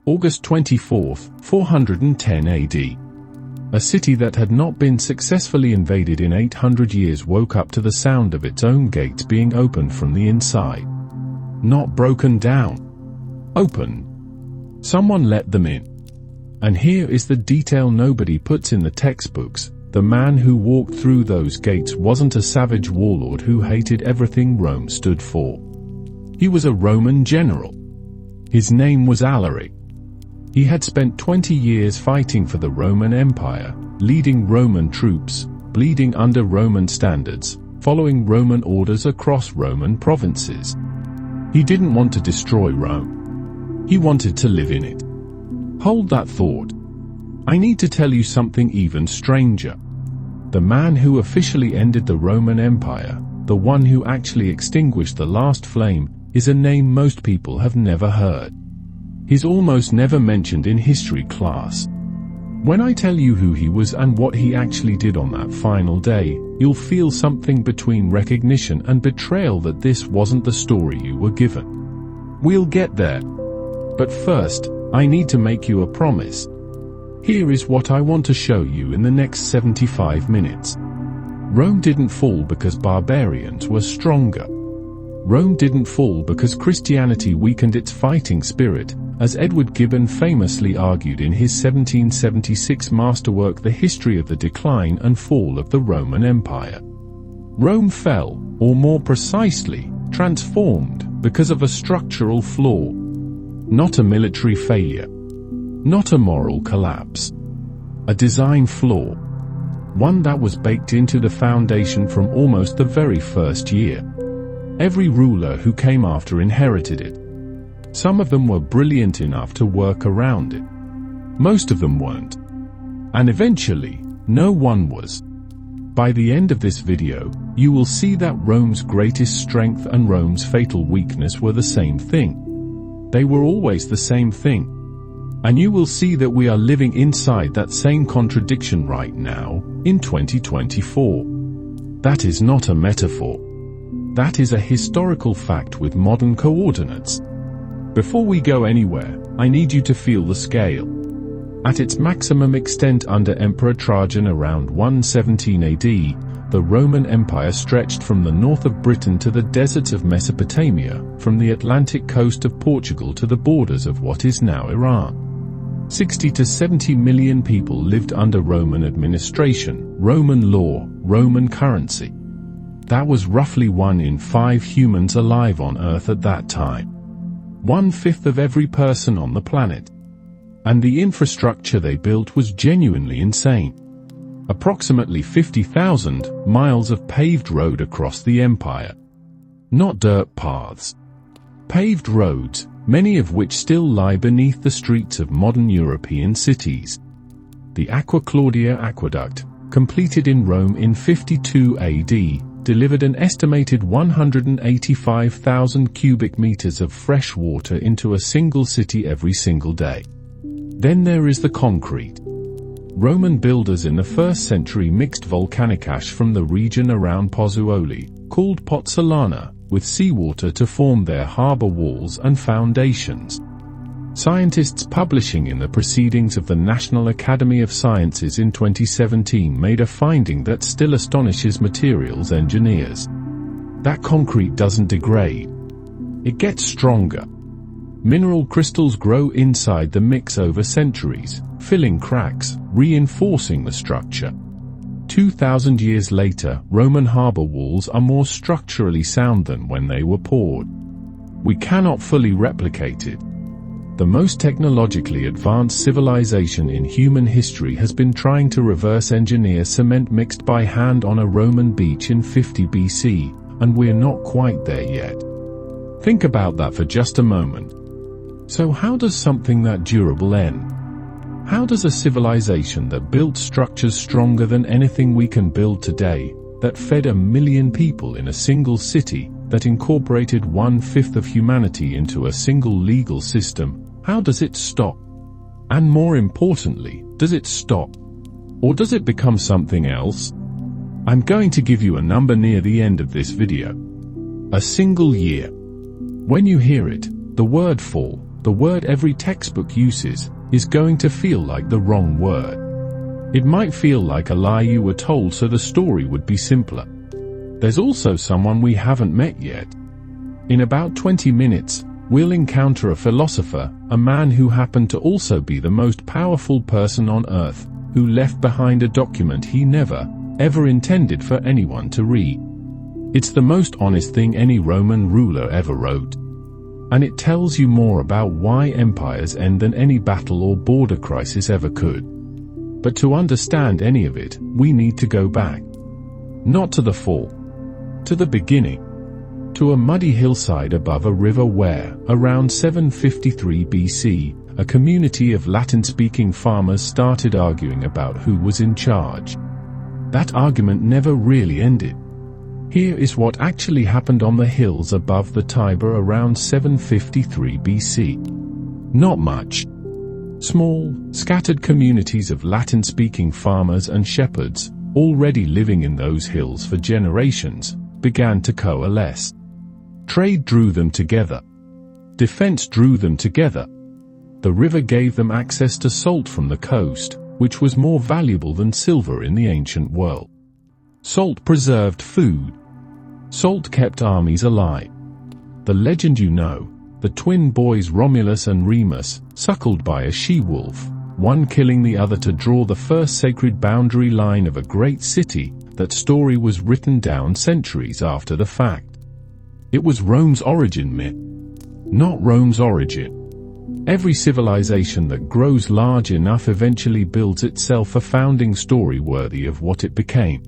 August 24, 410 AD. A city that had not been successfully invaded in 800 years woke up to the sound of its own gates being opened from the inside. Not broken down. Open. Someone let them in. And here is the detail nobody puts in the textbooks. The man who walked through those gates wasn't a savage warlord who hated everything Rome stood for. He was a Roman general. His name was Alaric. He had spent 20 years fighting for the Roman Empire, leading Roman troops, bleeding under Roman standards, following Roman orders across Roman provinces. He didn't want to destroy Rome. He wanted to live in it. Hold that thought. I need to tell you something even stranger. The man who officially ended the Roman Empire, the one who actually extinguished the last flame, is a name most people have never heard. He's almost never mentioned in history class. When I tell you who he was and what he actually did on that final day, you'll feel something between recognition and betrayal that this wasn't the story you were given. We'll get there. But first, I need to make you a promise. Here is what I want to show you in the next 75 minutes. Rome didn't fall because barbarians were stronger. Rome didn't fall because Christianity weakened its fighting spirit, as Edward Gibbon famously argued in his 1776 masterwork The History of the Decline and Fall of the Roman Empire. Rome fell, or more precisely, transformed, because of a structural flaw. Not a military failure. Not a moral collapse. A design flaw. One that was baked into the foundation from almost the very first year. Every ruler who came after inherited it. Some of them were brilliant enough to work around it. Most of them weren't. And eventually, no one was. By the end of this video, you will see that Rome's greatest strength and Rome's fatal weakness were the same thing. They were always the same thing. And you will see that we are living inside that same contradiction right now, in 2024. That is not a metaphor. That is a historical fact with modern coordinates. Before we go anywhere, I need you to feel the scale. At its maximum extent under Emperor Trajan around 117 AD, the Roman Empire stretched from the north of Britain to the deserts of Mesopotamia, from the Atlantic coast of Portugal to the borders of what is now Iran. 60 to 70 million people lived under Roman administration, Roman law, Roman currency. That was roughly 1 in 5 humans alive on Earth at that time. 1/5 of every person on the planet. And the infrastructure they built was genuinely insane. Approximately 50,000 miles of paved road across the empire. Not dirt paths. Paved roads, many of which still lie beneath the streets of modern European cities. The Aqua Claudia aqueduct, completed in Rome in 52 AD, delivered an estimated 185,000 cubic meters of fresh water into a single city every single day. Then there is the concrete. Roman builders in the 1st century mixed volcanic ash from the region around Pozzuoli, called Pozzolana, with seawater to form their harbor walls and foundations. Scientists publishing in the Proceedings of the National Academy of Sciences in 2017 made a finding that still astonishes materials engineers. That concrete doesn't degrade. It gets stronger. Mineral crystals grow inside the mix over centuries, filling cracks, reinforcing the structure. 2,000 years later, Roman harbor walls are more structurally sound than when they were poured. We cannot fully replicate it. The most technologically advanced civilization in human history has been trying to reverse engineer cement mixed by hand on a Roman beach in 50 BC, and we're not quite there yet. Think about that for just a moment. So how does something that durable end? How does a civilization that built structures stronger than anything we can build today, that fed 1 million people in a single city, that incorporated 1/5 of humanity into a single legal system, how does it stop? And more importantly, does it stop? Or does it become something else? I'm going to give you a number near the end of this video. A single year. When you hear it, the word fall, the word every textbook uses is going to feel like the wrong word. It might feel like a lie you were told so the story would be simpler. There's also someone we haven't met yet. In about 20 minutes, we'll encounter a philosopher, a man who happened to also be the most powerful person on Earth, who left behind a document he never, ever intended for anyone to read. It's the most honest thing any Roman ruler ever wrote. And it tells you more about why empires end than any battle or border crisis ever could. But to understand any of it, we need to go back. Not to the fall. To the beginning. To a muddy hillside above a river where, around 753 BC, a community of Latin-speaking farmers started arguing about who was in charge. That argument never really ended. Here is what actually happened on the hills above the Tiber around 753 BC. Not much. Small, scattered communities of Latin-speaking farmers and shepherds, already living in those hills for generations, began to coalesce. Trade drew them together. Defense drew them together. The river gave them access to salt from the coast, which was more valuable than silver in the ancient world. Salt preserved food. Salt kept armies alive. The legend you know, the twin boys Romulus and Remus, suckled by a she-wolf, one killing the other to draw the first sacred boundary line of a great city, that story was written down centuries after the fact. It was Rome's origin myth. Not Rome's origin. Every civilization that grows large enough eventually builds itself a founding story worthy of what it became.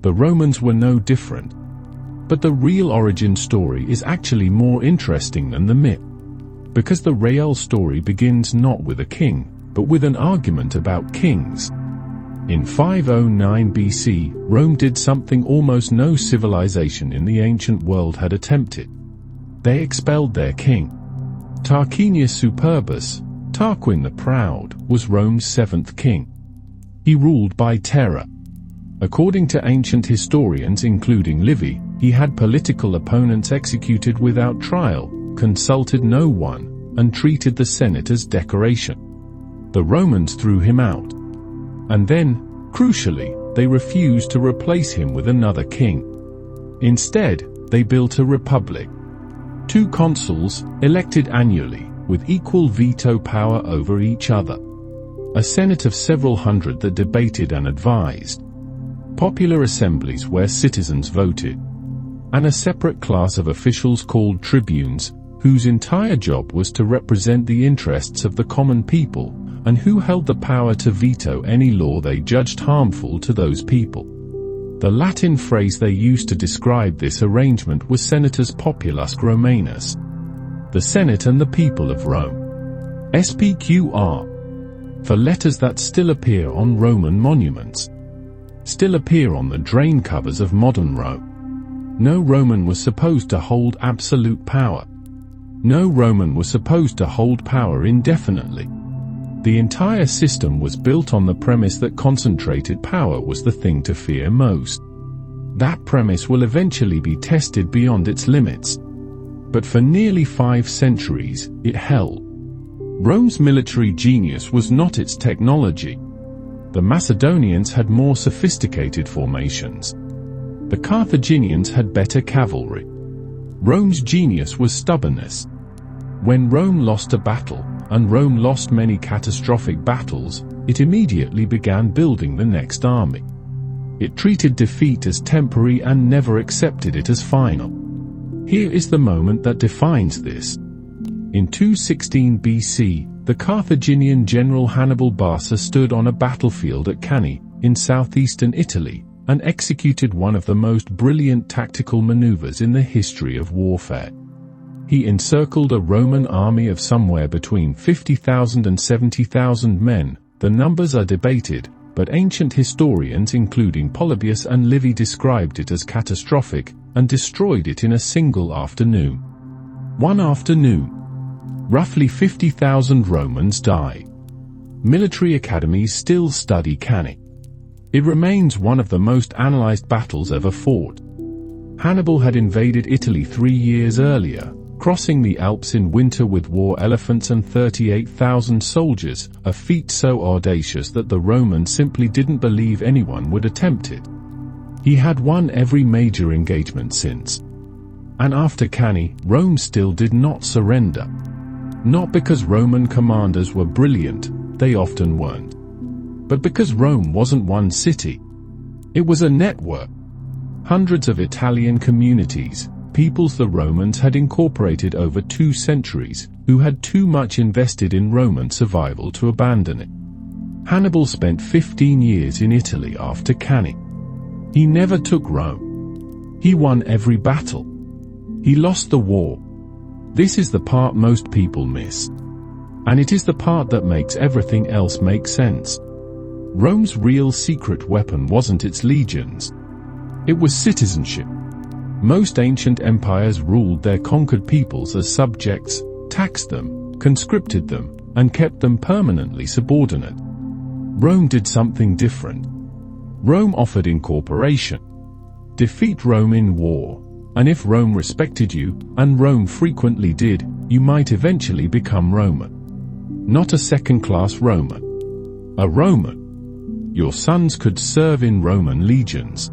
The Romans were no different. But the real origin story is actually more interesting than the myth. Because the real story begins not with a king, but with an argument about kings. In 509 BC, Rome did something almost no civilization in the ancient world had attempted. They expelled their king. Tarquinius Superbus, Tarquin the Proud, was Rome's seventh king. He ruled by terror. According to ancient historians including Livy, he had political opponents executed without trial, consulted no one, and treated the Senate as decoration. The Romans threw him out. And then, crucially, they refused to replace him with another king. Instead, they built a republic. 2 consuls, elected annually, with equal veto power over each other. A senate of several hundred that debated and advised. Popular assemblies where citizens voted. And a separate class of officials called tribunes, whose entire job was to represent the interests of the common people, and who held the power to veto any law they judged harmful to those people. The Latin phrase they used to describe this arrangement was Senatus Populus Romanus. The Senate and the people of Rome. SPQR. For letters that still appear on Roman monuments. Still appear on the drain covers of modern Rome. No Roman was supposed to hold absolute power. No Roman was supposed to hold power indefinitely. The entire system was built on the premise that concentrated power was the thing to fear most. That premise will eventually be tested beyond its limits. But for nearly 5 centuries, it held. Rome's military genius was not its technology. The Macedonians had more sophisticated formations. The Carthaginians had better cavalry. Rome's genius was stubbornness. When Rome lost a battle, and Rome lost many catastrophic battles, it immediately began building the next army. It treated defeat as temporary and never accepted it as final. Here is the moment that defines this. In 216 BC, the Carthaginian general Hannibal Barca stood on a battlefield at Cannae, in southeastern Italy, and executed one of the most brilliant tactical maneuvers in the history of warfare. He encircled a Roman army of somewhere between 50,000 and 70,000 men. The numbers are debated, but ancient historians including Polybius and Livy described it as catastrophic, and destroyed it in a single afternoon. One afternoon. Roughly 50,000 Romans died. Military academies still study Cannae. It remains one of the most analyzed battles ever fought. Hannibal had invaded Italy 3 years earlier, crossing the Alps in winter with war elephants and 38,000 soldiers, a feat so audacious that the Romans simply didn't believe anyone would attempt it. He had won every major engagement since. And after Cannae, Rome still did not surrender. Not because Roman commanders were brilliant, they often weren't. But because Rome wasn't one city. It was a network. Hundreds of Italian communities, peoples the Romans had incorporated over 2 centuries, who had too much invested in Roman survival to abandon it. Hannibal spent 15 years in Italy after Cannae. He never took Rome. He won every battle. He lost the war. This is the part most people miss. And it is the part that makes everything else make sense. Rome's real secret weapon wasn't its legions. It was citizenship. Most ancient empires ruled their conquered peoples as subjects, taxed them, conscripted them, and kept them permanently subordinate. Rome did something different. Rome offered incorporation. Defeat Rome in war, and if Rome respected you, and Rome frequently did, you might eventually become Roman. Not a second-class Roman. A Roman. Your sons could serve in Roman legions.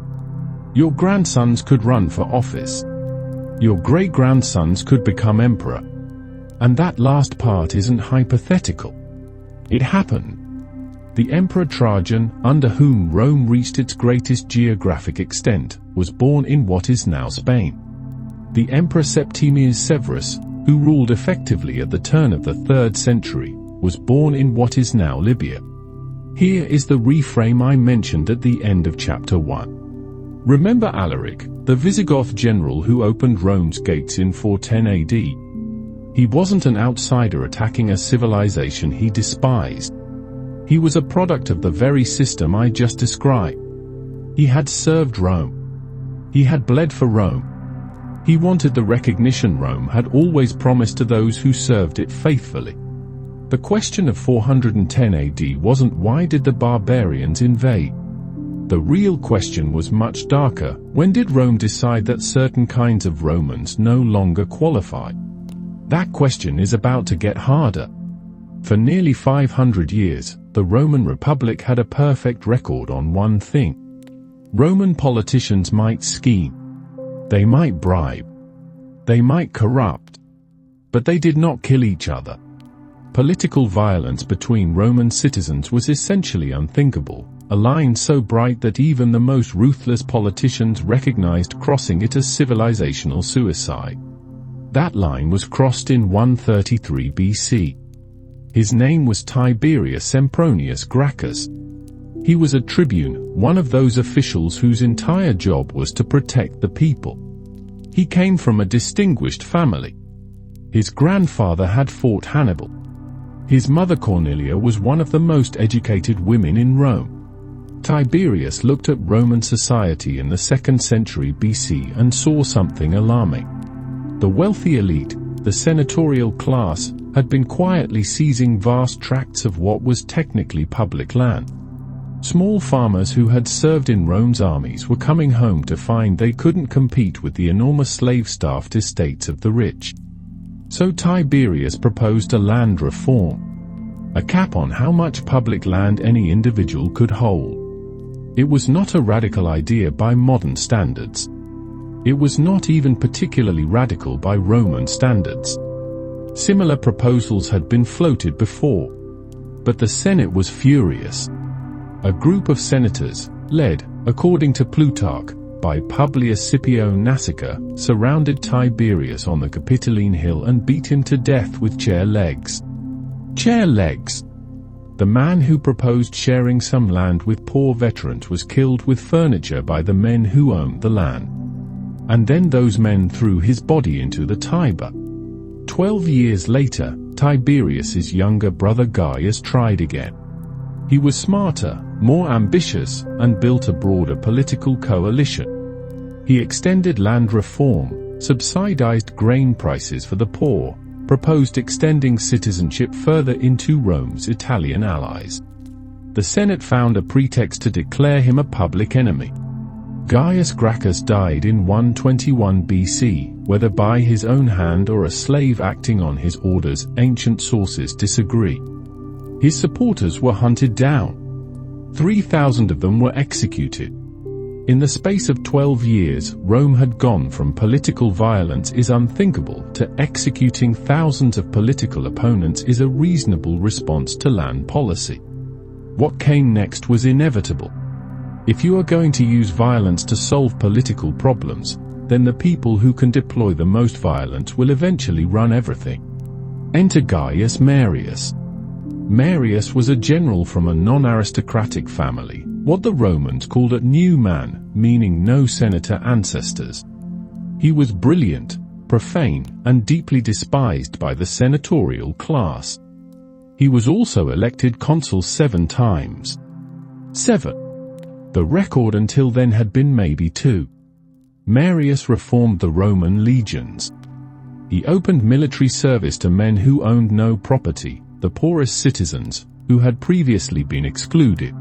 Your grandsons could run for office. Your great-grandsons could become emperor. And that last part isn't hypothetical. It happened. The Emperor Trajan, under whom Rome reached its greatest geographic extent, was born in what is now Spain. The Emperor Septimius Severus, who ruled effectively at the turn of the 3rd century, was born in what is now Libya. Here is the reframe I mentioned at the end of chapter 1. Remember Alaric, the Visigoth general who opened Rome's gates in 410 AD. He wasn't an outsider attacking a civilization he despised. He was a product of the very system I just described. He had served Rome. He had bled for Rome. He wanted the recognition Rome had always promised to those who served it faithfully. The question of 410 AD wasn't why did the barbarians invade? The real question was much darker: when did Rome decide that certain kinds of Romans no longer qualified? That question is about to get harder. For nearly 500 years, the Roman Republic had a perfect record on one thing. Roman politicians might scheme. They might bribe. They might corrupt. But they did not kill each other. Political violence between Roman citizens was essentially unthinkable, a line so bright that even the most ruthless politicians recognized crossing it as civilizational suicide. That line was crossed in 133 BC. His name was Tiberius Sempronius Gracchus. He was a tribune, one of those officials whose entire job was to protect the people. He came from a distinguished family. His grandfather had fought Hannibal. His mother Cornelia was one of the most educated women in Rome. Tiberius looked at Roman society in the 2nd century BC and saw something alarming. The wealthy elite, the senatorial class, had been quietly seizing vast tracts of what was technically public land. Small farmers who had served in Rome's armies were coming home to find they couldn't compete with the enormous slave-staffed estates of the rich. So Tiberius proposed a land reform, a cap on how much public land any individual could hold. It was not a radical idea by modern standards. It was not even particularly radical by Roman standards. Similar proposals had been floated before. But the Senate was furious. A group of senators, led, according to Plutarch, by Publius Scipio Nasica, surrounded Tiberius on the Capitoline Hill and beat him to death with chair legs. Chair legs! The man who proposed sharing some land with poor veterans was killed with furniture by the men who owned the land. And then those men threw his body into the Tiber. 12 years later, Tiberius's younger brother Gaius tried again. He was smarter, more ambitious, and built a broader political coalition. He extended land reform, subsidized grain prices for the poor, proposed extending citizenship further into Rome's Italian allies. The Senate found a pretext to declare him a public enemy. Gaius Gracchus died in 121 BC, whether by his own hand or a slave acting on his orders. Ancient sources disagree. His supporters were hunted down. 3,000 of them were executed. In the space of 12 years, Rome had gone from political violence is unthinkable to executing thousands of political opponents is a reasonable response to land policy. What came next was inevitable. If you are going to use violence to solve political problems, then the people who can deploy the most violence will eventually run everything. Enter Gaius Marius. Marius was a general from a non-aristocratic family, what the Romans called a new man, meaning no senator ancestors. He was brilliant, profane, and deeply despised by the senatorial class. He was also elected consul 7 times. 7. The record until then had been maybe 2. Marius reformed the Roman legions. He opened military service to men who owned no property, the poorest citizens, who had previously been excluded.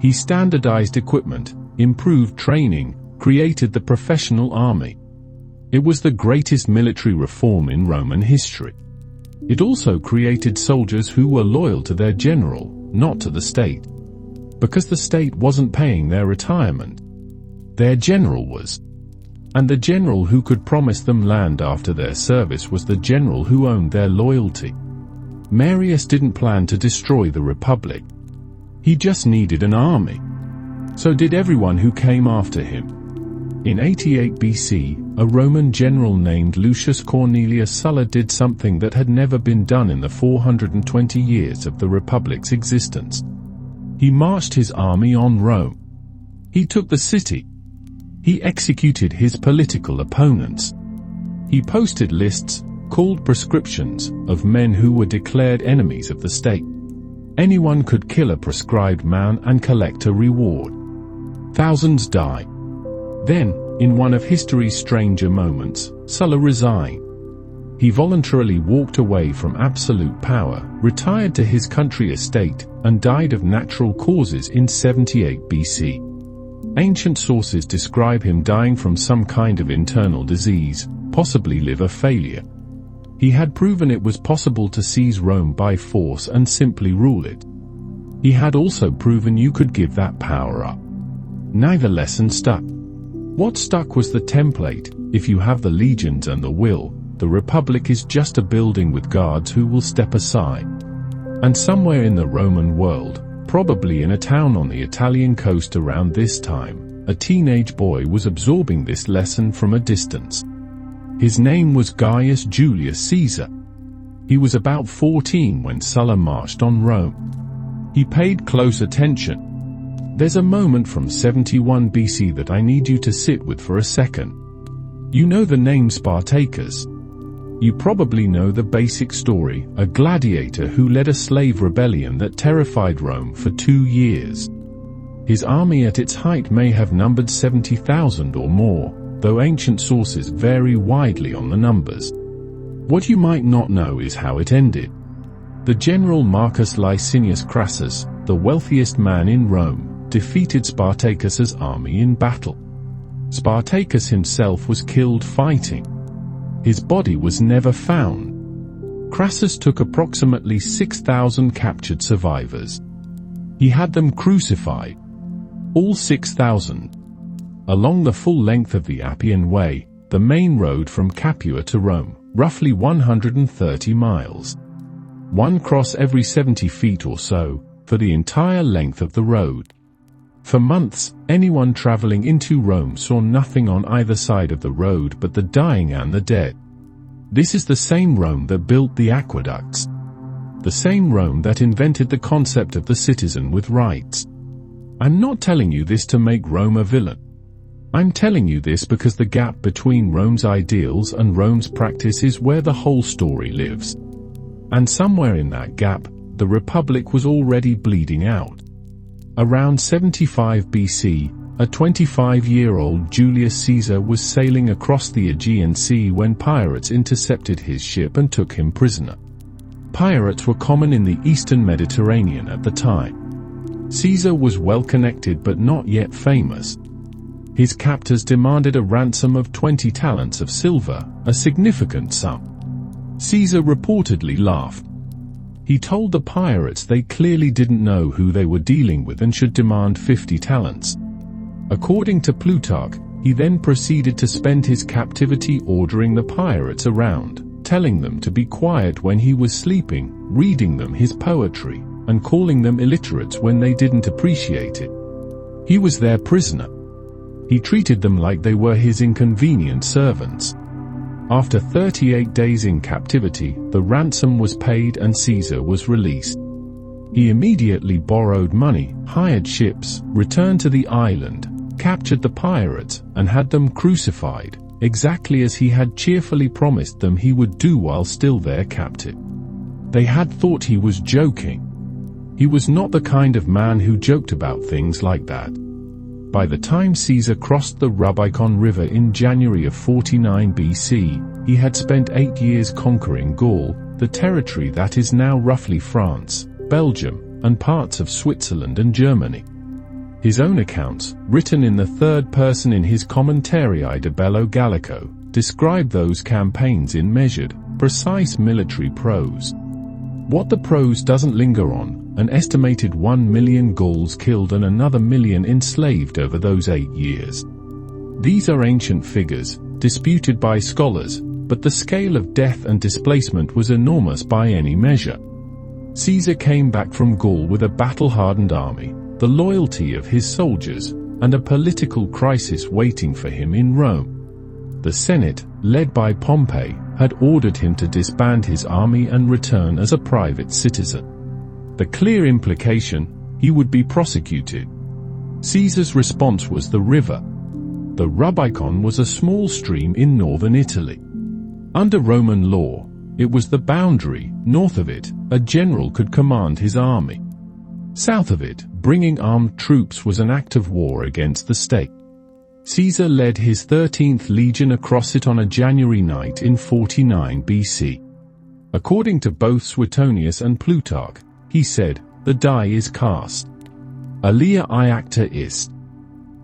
He standardized equipment, improved training, created the professional army. It was the greatest military reform in Roman history. It also created soldiers who were loyal to their general, not to the state. Because the state wasn't paying their retirement. Their general was. And the general who could promise them land after their service was the general who owned their loyalty. Marius didn't plan to destroy the Republic. He just needed an army. So did everyone who came after him. In 88 BC, a Roman general named Lucius Cornelius Sulla did something that had never been done in the 420 years of the Republic's existence. He marched his army on Rome. He took the city. He executed his political opponents. He posted lists, called proscriptions, of men who were declared enemies of the state. Anyone could kill a proscribed man and collect a reward. Thousands died. Then, in one of history's stranger moments, Sulla resigned. He voluntarily walked away from absolute power, retired to his country estate, and died of natural causes in 78 BC. Ancient sources describe him dying from some kind of internal disease, possibly liver failure. He had proven it was possible to seize Rome by force and simply rule it. He had also proven you could give that power up. Neither lesson stuck. What stuck was the template: if you have the legions and the will, the Republic is just a building with guards who will step aside. And somewhere in the Roman world, probably in a town on the Italian coast around this time, a teenage boy was absorbing this lesson from a distance. His name was Gaius Julius Caesar. He was about 14 when Sulla marched on Rome. He paid close attention. There's a moment from 71 BC that I need you to sit with for a second. You know the name Spartacus. You probably know the basic story, a gladiator who led a slave rebellion that terrified Rome for 2 years. His army at its height may have numbered 70,000 or more, though ancient sources vary widely on the numbers. What you might not know is how it ended. The general Marcus Licinius Crassus, the wealthiest man in Rome, defeated Spartacus's army in battle. Spartacus himself was killed fighting. His body was never found. Crassus took approximately 6,000 captured survivors. He had them crucified. All 6,000. Along the full length of the Appian Way, the main road from Capua to Rome, roughly 130 miles. One cross every 70 feet or so, for the entire length of the road. For months, anyone traveling into Rome saw nothing on either side of the road but the dying and the dead. This is the same Rome that built the aqueducts. The same Rome that invented the concept of the citizen with rights. I'm not telling you this to make Rome a villain. I'm telling you this because the gap between Rome's ideals and Rome's practice is where the whole story lives. And somewhere in that gap, the Republic was already bleeding out. Around 75 BC, a 25-year-old Julius Caesar was sailing across the Aegean Sea when pirates intercepted his ship and took him prisoner. Pirates were common in the eastern Mediterranean at the time. Caesar was well connected but not yet famous. His captors demanded a ransom of 20 talents of silver, a significant sum. Caesar reportedly laughed. He told the pirates they clearly didn't know who they were dealing with and should demand 50 talents. According to Plutarch, he then proceeded to spend his captivity ordering the pirates around, telling them to be quiet when he was sleeping, reading them his poetry, and calling them illiterates when they didn't appreciate it. He was their prisoner. He treated them like they were his inconvenient servants. After 38 days in captivity, the ransom was paid and Caesar was released. He immediately borrowed money, hired ships, returned to the island, captured the pirates, and had them crucified, exactly as he had cheerfully promised them he would do while still their captive. They had thought he was joking. He was not the kind of man who joked about things like that. By the time Caesar crossed the Rubicon River in January of 49 BC, he had spent 8 years conquering Gaul, the territory that is now roughly France, Belgium, and parts of Switzerland and Germany. His own accounts, written in the third person in his Commentarii de Bello Gallico, describe those campaigns in measured, precise military prose. What the prose doesn't linger on, an estimated 1 million Gauls killed and another million enslaved over those 8 years. These are ancient figures, disputed by scholars, but the scale of death and displacement was enormous by any measure. Caesar came back from Gaul with a battle-hardened army, the loyalty of his soldiers, and a political crisis waiting for him in Rome. The Senate, led by Pompey, had ordered him to disband his army and return as a private citizen. The clear implication, he would be prosecuted. Caesar's response was the river. The Rubicon was a small stream in northern Italy. Under Roman law, it was the boundary. North of it, a general could command his army. South of it, bringing armed troops was an act of war against the state. Caesar led his 13th legion across it on a January night in 49 BC. According to both Suetonius and Plutarch, he said, "The die is cast. Alia iacta ist."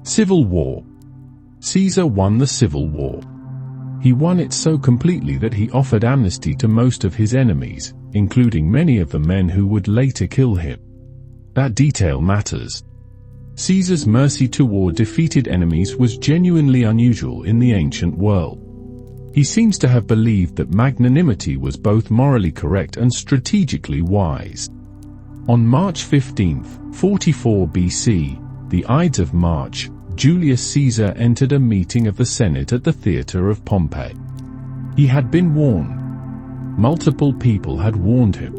Civil War. Caesar won the civil war. He won it so completely that he offered amnesty to most of his enemies, including many of the men who would later kill him. That detail matters. Caesar's mercy toward defeated enemies was genuinely unusual in the ancient world. He seems to have believed that magnanimity was both morally correct and strategically wise. On March 15, 44 BC, the Ides of March, Julius Caesar entered a meeting of the Senate at the theatre of Pompey. He had been warned. Multiple people had warned him.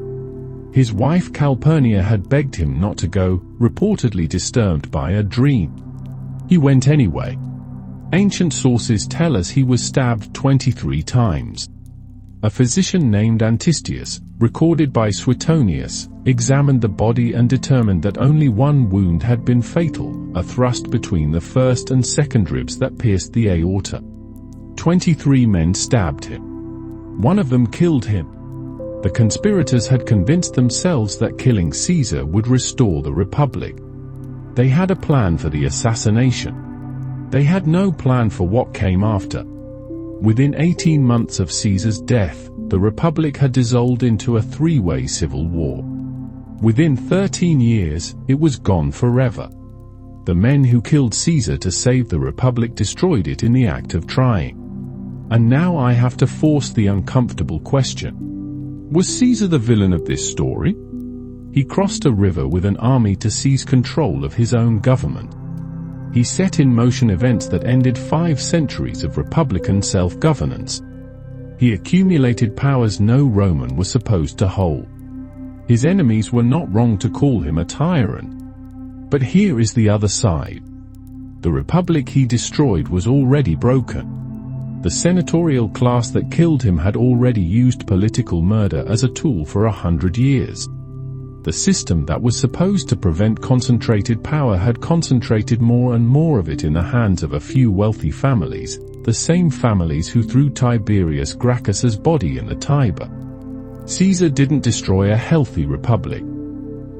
His wife Calpurnia had begged him not to go, reportedly disturbed by a dream. He went anyway. Ancient sources tell us he was stabbed 23 times. A physician named Antistius, recorded by Suetonius, examined the body and determined that only one wound had been fatal, a thrust between the first and second ribs that pierced the aorta. 23 men stabbed him. One of them killed him. The conspirators had convinced themselves that killing Caesar would restore the Republic. They had a plan for the assassination. They had no plan for what came after. Within 18 months of Caesar's death, the Republic had dissolved into a three-way civil war. Within 13 years, it was gone forever. The men who killed Caesar to save the Republic destroyed it in the act of trying. And now I have to force the uncomfortable question. Was Caesar the villain of this story? He crossed a river with an army to seize control of his own government. He set in motion events that ended 5 centuries of republican self-governance. He accumulated powers no Roman was supposed to hold. His enemies were not wrong to call him a tyrant. But here is the other side. The Republic he destroyed was already broken. The senatorial class that killed him had already used political murder as a tool for 100 years. The system that was supposed to prevent concentrated power had concentrated more and more of it in the hands of a few wealthy families, the same families who threw Tiberius Gracchus's body in the Tiber. Caesar didn't destroy a healthy republic.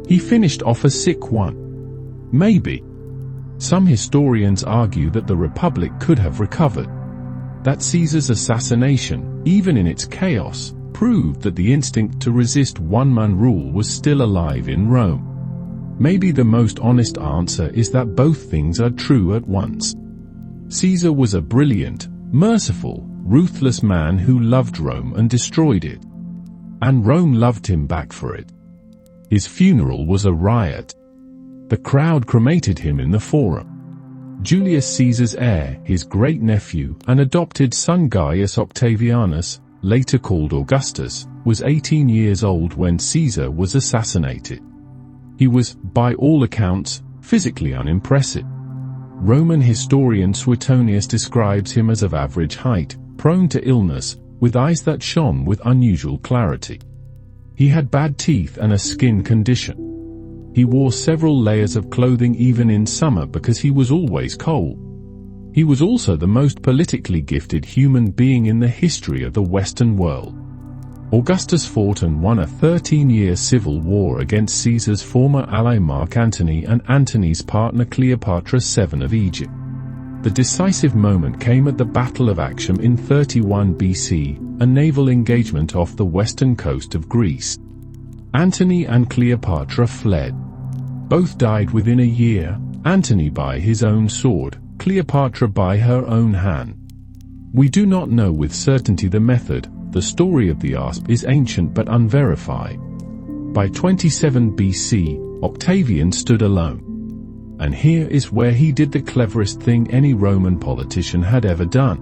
He finished off a sick one. Maybe. Some historians argue that the Republic could have recovered. That Caesar's assassination, even in its chaos, proved that the instinct to resist one-man rule was still alive in Rome. Maybe the most honest answer is that both things are true at once. Caesar was a brilliant, merciful, ruthless man who loved Rome and destroyed it. And Rome loved him back for it. His funeral was a riot. The crowd cremated him in the Forum. Julius Caesar's heir, his great-nephew and adopted son Gaius Octavianus, later called Augustus, was 18 years old when Caesar was assassinated. He was, by all accounts, physically unimpressive. Roman historian Suetonius describes him as of average height, prone to illness, with eyes that shone with unusual clarity. He had bad teeth and a skin condition. He wore several layers of clothing even in summer because he was always cold. He was also the most politically gifted human being in the history of the Western world. Augustus fought and won a 13-year civil war against Caesar's former ally Mark Antony and Antony's partner Cleopatra VII of Egypt. The decisive moment came at the Battle of Actium in 31 BC, a naval engagement off the western coast of Greece. Antony and Cleopatra fled. Both died within a year, Antony by his own sword, Cleopatra by her own hand. We do not know with certainty the method. The story of the asp is ancient but unverified. By 27 BC, Octavian stood alone. And here is where he did the cleverest thing any Roman politician had ever done.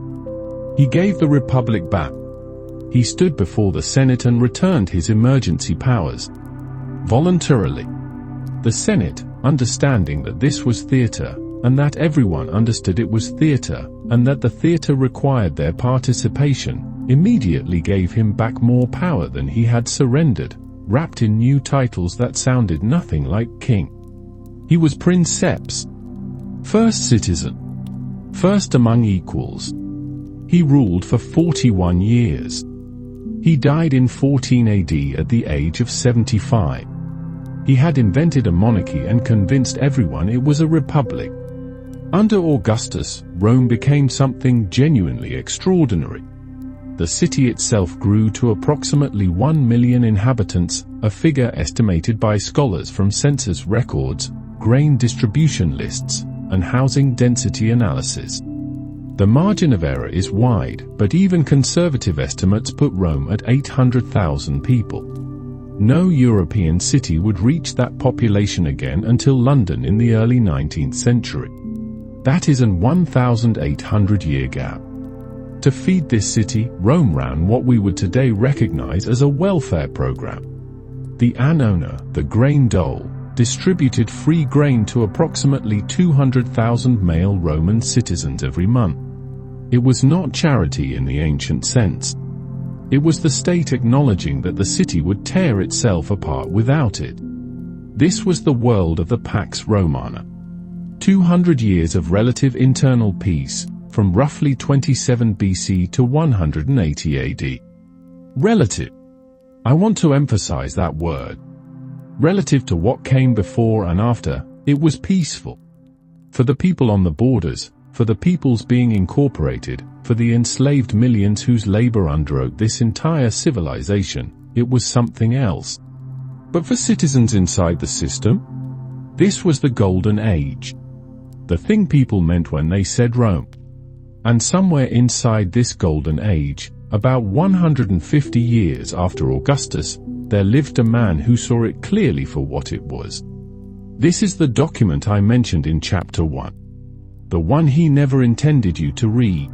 He gave the Republic back. He stood before the Senate and returned his emergency powers. Voluntarily. The Senate, understanding that this was theater, and that everyone understood it was theater, and that the theater required their participation, immediately gave him back more power than he had surrendered, wrapped in new titles that sounded nothing like king. He was princeps, first citizen, first among equals. He ruled for 41 years. He died in 14 AD at the age of 75. He had invented a monarchy and convinced everyone it was a republic. Under Augustus, Rome became something genuinely extraordinary. The city itself grew to approximately 1 million inhabitants, a figure estimated by scholars from census records, grain distribution lists, and housing density analysis. The margin of error is wide, but even conservative estimates put Rome at 800,000 people. No European city would reach that population again until London in the early 19th century. That is an 1,800-year gap. To feed this city, Rome ran what we would today recognize as a welfare program. The annona, the grain dole, distributed free grain to approximately 200,000 male Roman citizens every month. It was not charity in the ancient sense. It was the state acknowledging that the city would tear itself apart without it. This was the world of the Pax Romana. 200 years of relative internal peace, from roughly 27 BC to 180 AD. Relative. I want to emphasize that word. Relative to what came before and after, it was peaceful. For the people on the borders, for the peoples being incorporated, for the enslaved millions whose labor underwrote this entire civilization, it was something else. But for citizens inside the system, this was the Golden Age. The thing people meant when they said Rome. And somewhere inside this Golden Age, about 150 years after Augustus, there lived a man who saw it clearly for what it was. This is the document I mentioned in Chapter 1. The one he never intended you to read.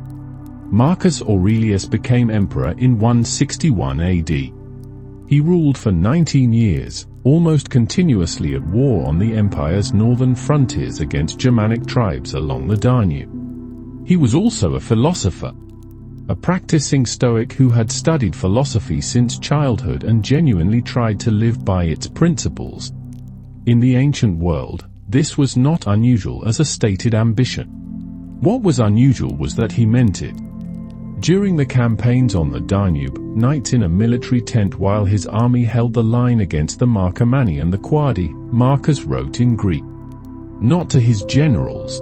Marcus Aurelius became emperor in 161 AD. He ruled for 19 years, almost continuously at war on the empire's northern frontiers against Germanic tribes along the Danube. He was also a philosopher, a practicing Stoic who had studied philosophy since childhood and genuinely tried to live by its principles. In the ancient world, this was not unusual as a stated ambition. What was unusual was that he meant it. During the campaigns on the Danube, nights in a military tent while his army held the line against the Marcomanni and the Quadi, Marcus wrote in Greek. Not to his generals.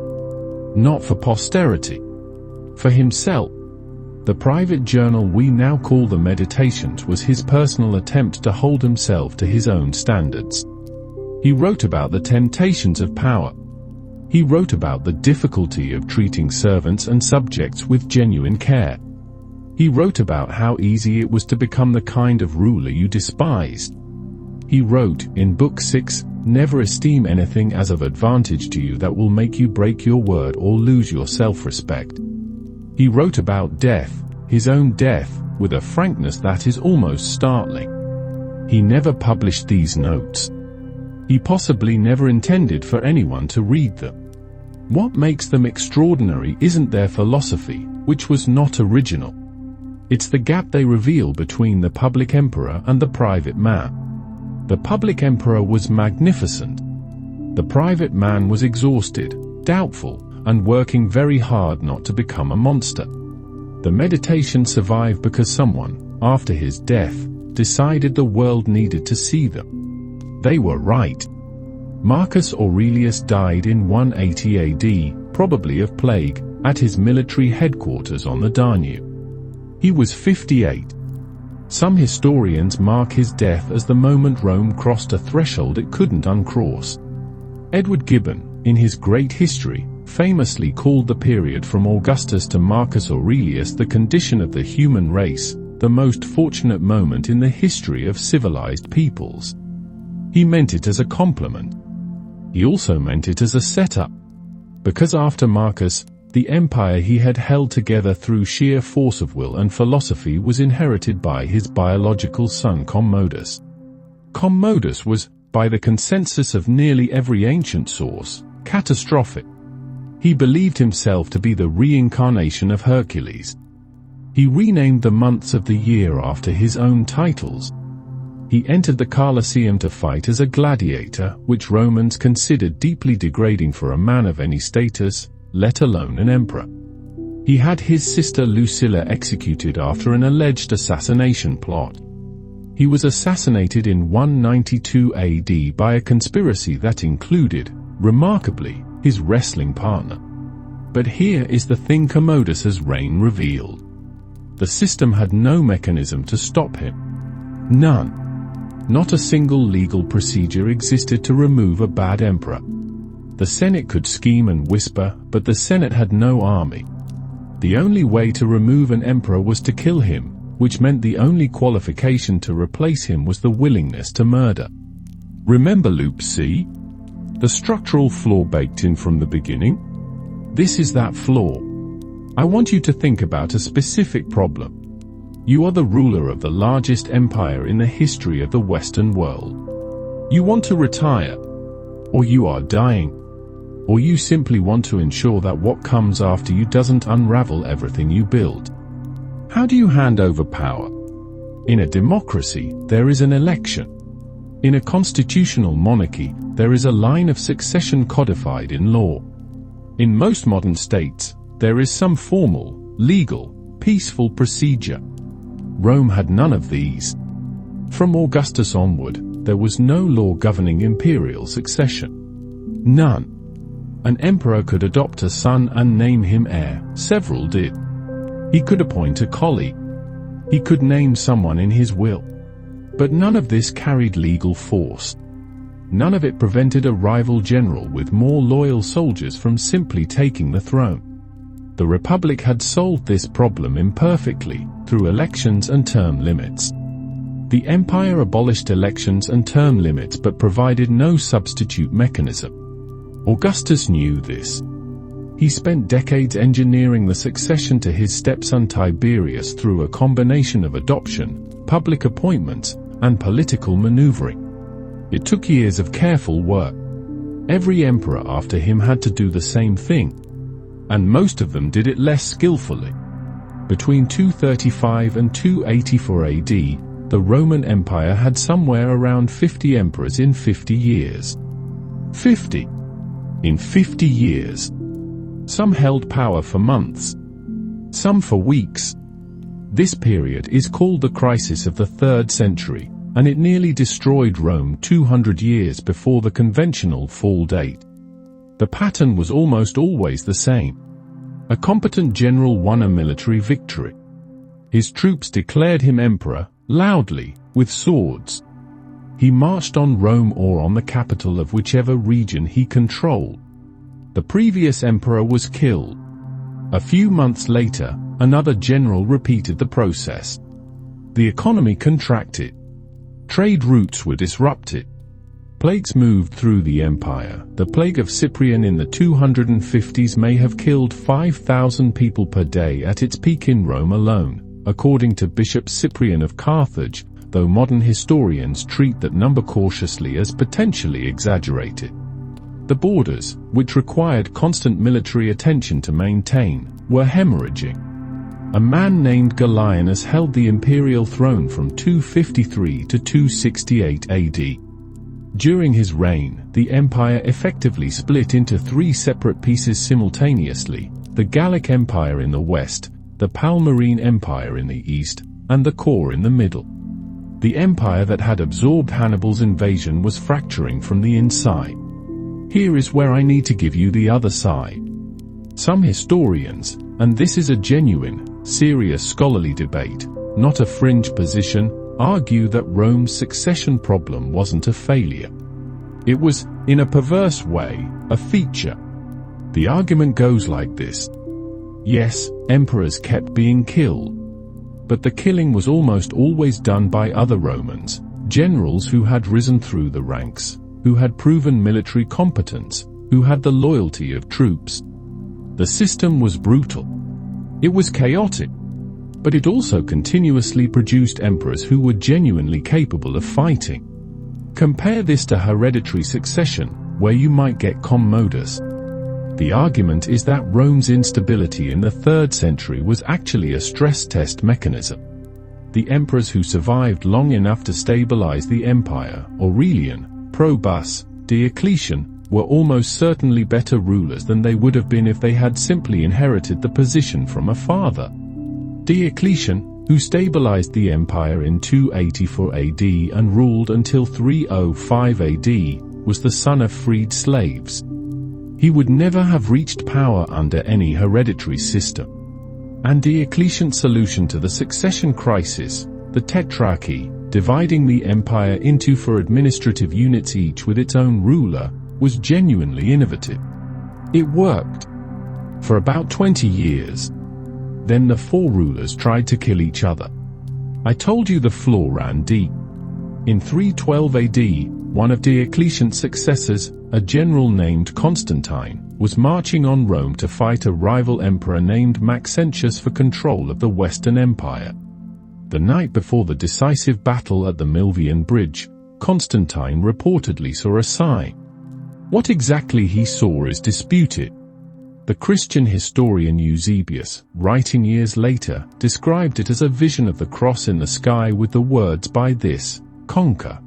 Not for posterity. For himself. The private journal we now call the Meditations was his personal attempt to hold himself to his own standards. He wrote about the temptations of power. He wrote about the difficulty of treating servants and subjects with genuine care. He wrote about how easy it was to become the kind of ruler you despised. He wrote, in Book 6, "Never esteem anything as of advantage to you that will make you break your word or lose your self-respect." He wrote about death, his own death, with a frankness that is almost startling. He never published these notes. He possibly never intended for anyone to read them. What makes them extraordinary isn't their philosophy, which was not original. It's the gap they reveal between the public emperor and the private man. The public emperor was magnificent. The private man was exhausted, doubtful, and working very hard not to become a monster. The meditation survived because someone, after his death, decided the world needed to see them. They were right. Marcus Aurelius died in 180 AD, probably of plague, at his military headquarters on the Danube. He was 58. Some historians mark his death as the moment Rome crossed a threshold it couldn't uncross. Edward Gibbon, in his Great History, famously called the period from Augustus to Marcus Aurelius the condition of the human race, the most fortunate moment in the history of civilized peoples. He meant it as a compliment. He also meant it as a setup. Because after Marcus, the empire he had held together through sheer force of will and philosophy was inherited by his biological son Commodus. Commodus was, by the consensus of nearly every ancient source, catastrophic. He believed himself to be the reincarnation of Hercules. He renamed the months of the year after his own titles. He entered the Colosseum to fight as a gladiator, which Romans considered deeply degrading for a man of any status, let alone an emperor. He had his sister Lucilla executed after an alleged assassination plot. He was assassinated in 192 AD by a conspiracy that included, remarkably, his wrestling partner. But here is the thing Commodus's reign revealed. The system had no mechanism to stop him. None. Not a single legal procedure existed to remove a bad emperor. The Senate could scheme and whisper, but the Senate had no army. The only way to remove an emperor was to kill him, which meant the only qualification to replace him was the willingness to murder. Remember Loop C? The structural flaw baked in from the beginning? This is that flaw. I want you to think about a specific problem. You are the ruler of the largest empire in the history of the Western world. You want to retire. Or you are dying. Or you simply want to ensure that what comes after you doesn't unravel everything you build. How do you hand over power? In a democracy, there is an election. In a constitutional monarchy, there is a line of succession codified in law. In most modern states, there is some formal, legal, peaceful procedure. Rome had none of these. From Augustus onward, there was no law governing imperial succession. None. An emperor could adopt a son and name him heir, several did. He could appoint a colleague. He could name someone in his will. But none of this carried legal force. None of it prevented a rival general with more loyal soldiers from simply taking the throne. The Republic had solved this problem imperfectly, through elections and term limits. The empire abolished elections and term limits but provided no substitute mechanism. Augustus knew this. He spent decades engineering the succession to his stepson Tiberius through a combination of adoption, public appointments, and political maneuvering. It took years of careful work. Every emperor after him had to do the same thing. And most of them did it less skillfully. Between 235 and 284 AD, the Roman Empire had somewhere around 50 emperors in 50 years. 50. In 50 years. Some held power for months. Some for weeks. This period is called the crisis of the 3rd century, and it nearly destroyed Rome 200 years before the conventional fall date. The pattern was almost always the same. A competent general won a military victory. His troops declared him emperor, loudly, with swords. He marched on Rome or on the capital of whichever region he controlled. The previous emperor was killed. A few months later, another general repeated the process. The economy contracted. Trade routes were disrupted. Plagues moved through the empire. The plague of Cyprian in the 250s may have killed 5,000 people per day at its peak in Rome alone, according to Bishop Cyprian of Carthage, though modern historians treat that number cautiously as potentially exaggerated. The borders, which required constant military attention to maintain, were hemorrhaging. A man named Gallienus held the imperial throne from 253 to 268 AD. During his reign, the empire effectively split into three separate pieces simultaneously: the Gallic Empire in the west, the Palmyrene Empire in the east, and the core in the middle. The empire that had absorbed Hannibal's invasion was fracturing from the inside. Here is where I need to give you the other side. Some historians, and this is a genuine, serious scholarly debate, not a fringe position, argue that Rome's succession problem wasn't a failure. It was, in a perverse way, a feature. The argument goes like this. Yes, emperors kept being killed. But the killing was almost always done by other Romans, generals who had risen through the ranks, who had proven military competence, who had the loyalty of troops. The system was brutal. It was chaotic. But it also continuously produced emperors who were genuinely capable of fighting. Compare this to hereditary succession, where you might get commodus. The argument is that Rome's instability in the 3rd century was actually a stress test mechanism. The emperors who survived long enough to stabilize the empire, Aurelian, Probus, Diocletian, were almost certainly better rulers than they would have been if they had simply inherited the position from a father. Diocletian, who stabilized the empire in 284 AD and ruled until 305 AD, was the son of freed slaves. He would never have reached power under any hereditary system. And Diocletian's solution to the succession crisis, the Tetrarchy, dividing the empire into 4 administrative units each with its own ruler, was genuinely innovative. It worked. For about 20 years. Then the 4 rulers tried to kill each other. I told you the flaw ran deep. In 312 AD, one of Diocletian's successors, a general named Constantine, was marching on Rome to fight a rival emperor named Maxentius for control of the Western Empire. The night before the decisive battle at the Milvian Bridge, Constantine reportedly saw a sign. What exactly he saw is disputed. The Christian historian Eusebius, writing years later, described it as a vision of the cross in the sky with the words "by this, conquer."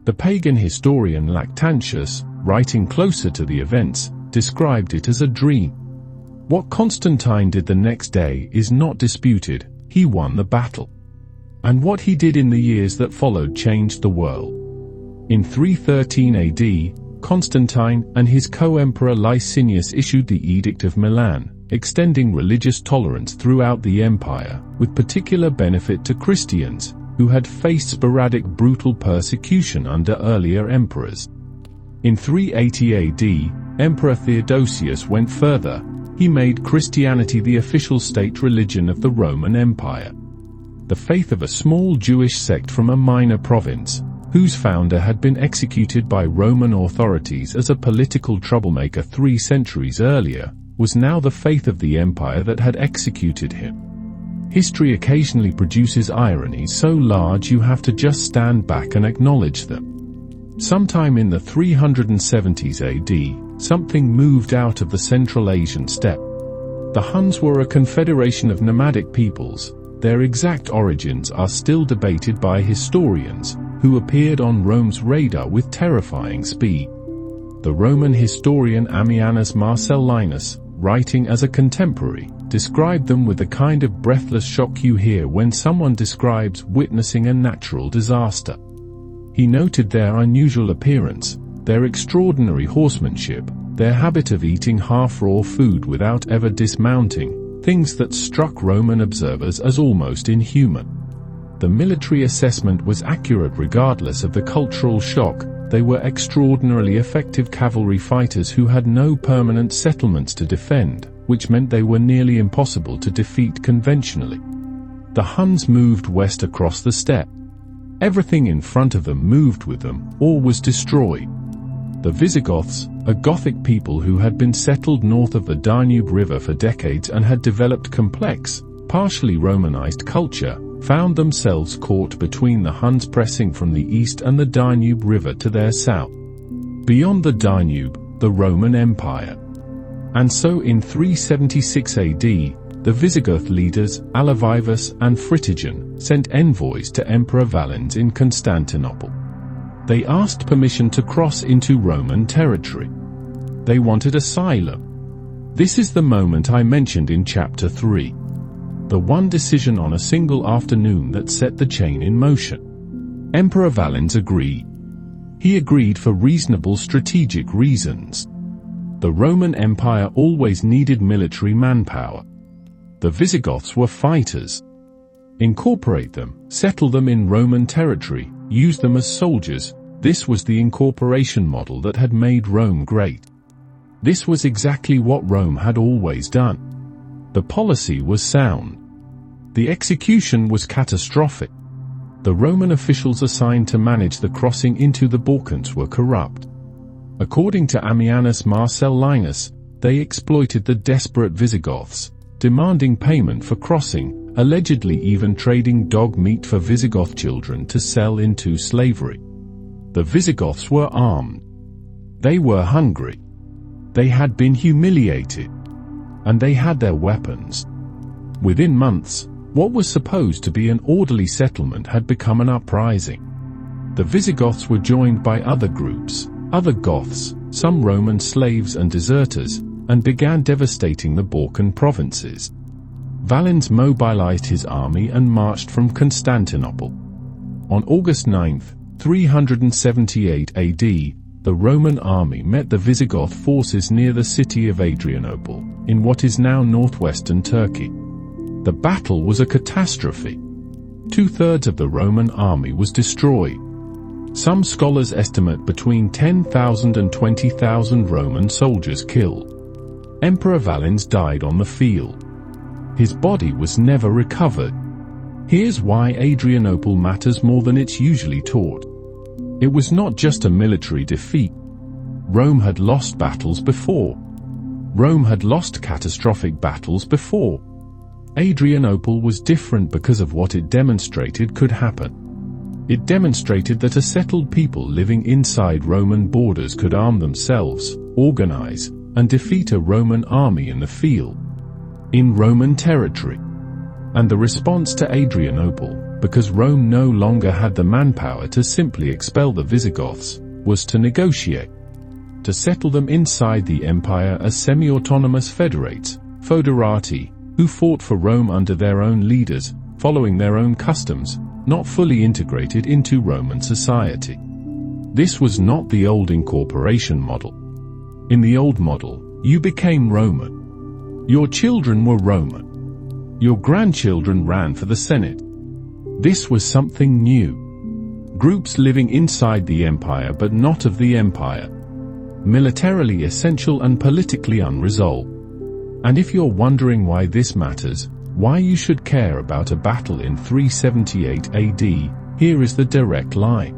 The pagan historian Lactantius, writing closer to the events, described it as a dream. What Constantine did the next day is not disputed. He won the battle. And what he did in the years that followed changed the world. In 313 AD, Constantine and his co-emperor Licinius issued the Edict of Milan, extending religious tolerance throughout the empire, with particular benefit to Christians, who had faced sporadic brutal persecution under earlier emperors. In 380 AD, Emperor Theodosius went further. He made Christianity the official state religion of the Roman Empire. The faith of a small Jewish sect from a minor province, whose founder had been executed by Roman authorities as a political troublemaker 3 centuries earlier, was now the faith of the empire that had executed him. History occasionally produces ironies so large you have to just stand back and acknowledge them. Sometime in the 370s AD, something moved out of the Central Asian steppe. The Huns were a confederation of nomadic peoples. Their exact origins are still debated by historians, who appeared on Rome's radar with terrifying speed. The Roman historian Ammianus Marcellinus, writing as a contemporary, described them with the kind of breathless shock you hear when someone describes witnessing a natural disaster. He noted their unusual appearance, their extraordinary horsemanship, their habit of eating half-raw food without ever dismounting, things that struck Roman observers as almost inhuman. The military assessment was accurate regardless of the cultural shock. They were extraordinarily effective cavalry fighters who had no permanent settlements to defend, which meant they were nearly impossible to defeat conventionally. The Huns moved west across the steppe. Everything in front of them moved with them, or was destroyed. The Visigoths, a Gothic people who had been settled north of the Danube River for decades and had developed complex, partially Romanized culture, found themselves caught between the Huns pressing from the east and the Danube River to their south. Beyond the Danube, the Roman Empire. And so in 376 AD, the Visigoth leaders, Alavivus and Fritigern, sent envoys to Emperor Valens in Constantinople. They asked permission to cross into Roman territory. They wanted asylum. This is the moment I mentioned in Chapter 3. The one decision on a single afternoon that set the chain in motion. Emperor Valens agreed. He agreed for reasonable strategic reasons. The Roman Empire always needed military manpower. The Visigoths were fighters. Incorporate them, settle them in Roman territory, use them as soldiers. This was the incorporation model that had made Rome great. This was exactly what Rome had always done. The policy was sound. The execution was catastrophic. The Roman officials assigned to manage the crossing into the Balkans were corrupt. According to Ammianus Marcellinus, they exploited the desperate Visigoths, demanding payment for crossing, allegedly even trading dog meat for Visigoth children to sell into slavery. The Visigoths were armed. They were hungry. They had been humiliated. And they had their weapons. Within months, what was supposed to be an orderly settlement had become an uprising. The Visigoths were joined by other groups, other Goths, some Roman slaves and deserters, and began devastating the Balkan provinces. Valens mobilized his army and marched from Constantinople. On August 9, 378 AD, the Roman army met the Visigoth forces near the city of Adrianople, in what is now northwestern Turkey. The battle was a catastrophe. 2/3 of the Roman army was destroyed. Some scholars estimate between 10,000 and 20,000 Roman soldiers killed. Emperor Valens died on the field. His body was never recovered. Here's why Adrianople matters more than it's usually taught. It was not just a military defeat. Rome had lost battles before. Rome had lost catastrophic battles before. Adrianople was different because of what it demonstrated could happen. It demonstrated that a settled people living inside Roman borders could arm themselves, organize, and defeat a Roman army in the field, in Roman territory. And the response to Adrianople, because Rome no longer had the manpower to simply expel the Visigoths, was to negotiate, to settle them inside the empire as semi-autonomous federates, foederati, who fought for Rome under their own leaders, following their own customs, not fully integrated into Roman society. This was not the old incorporation model. In the old model, you became Roman. Your children were Roman. Your grandchildren ran for the Senate. This was something new. Groups living inside the empire but not of the empire. Militarily essential and politically unresolved. And if you're wondering why this matters, why you should care about a battle in 378 AD, here is the direct line.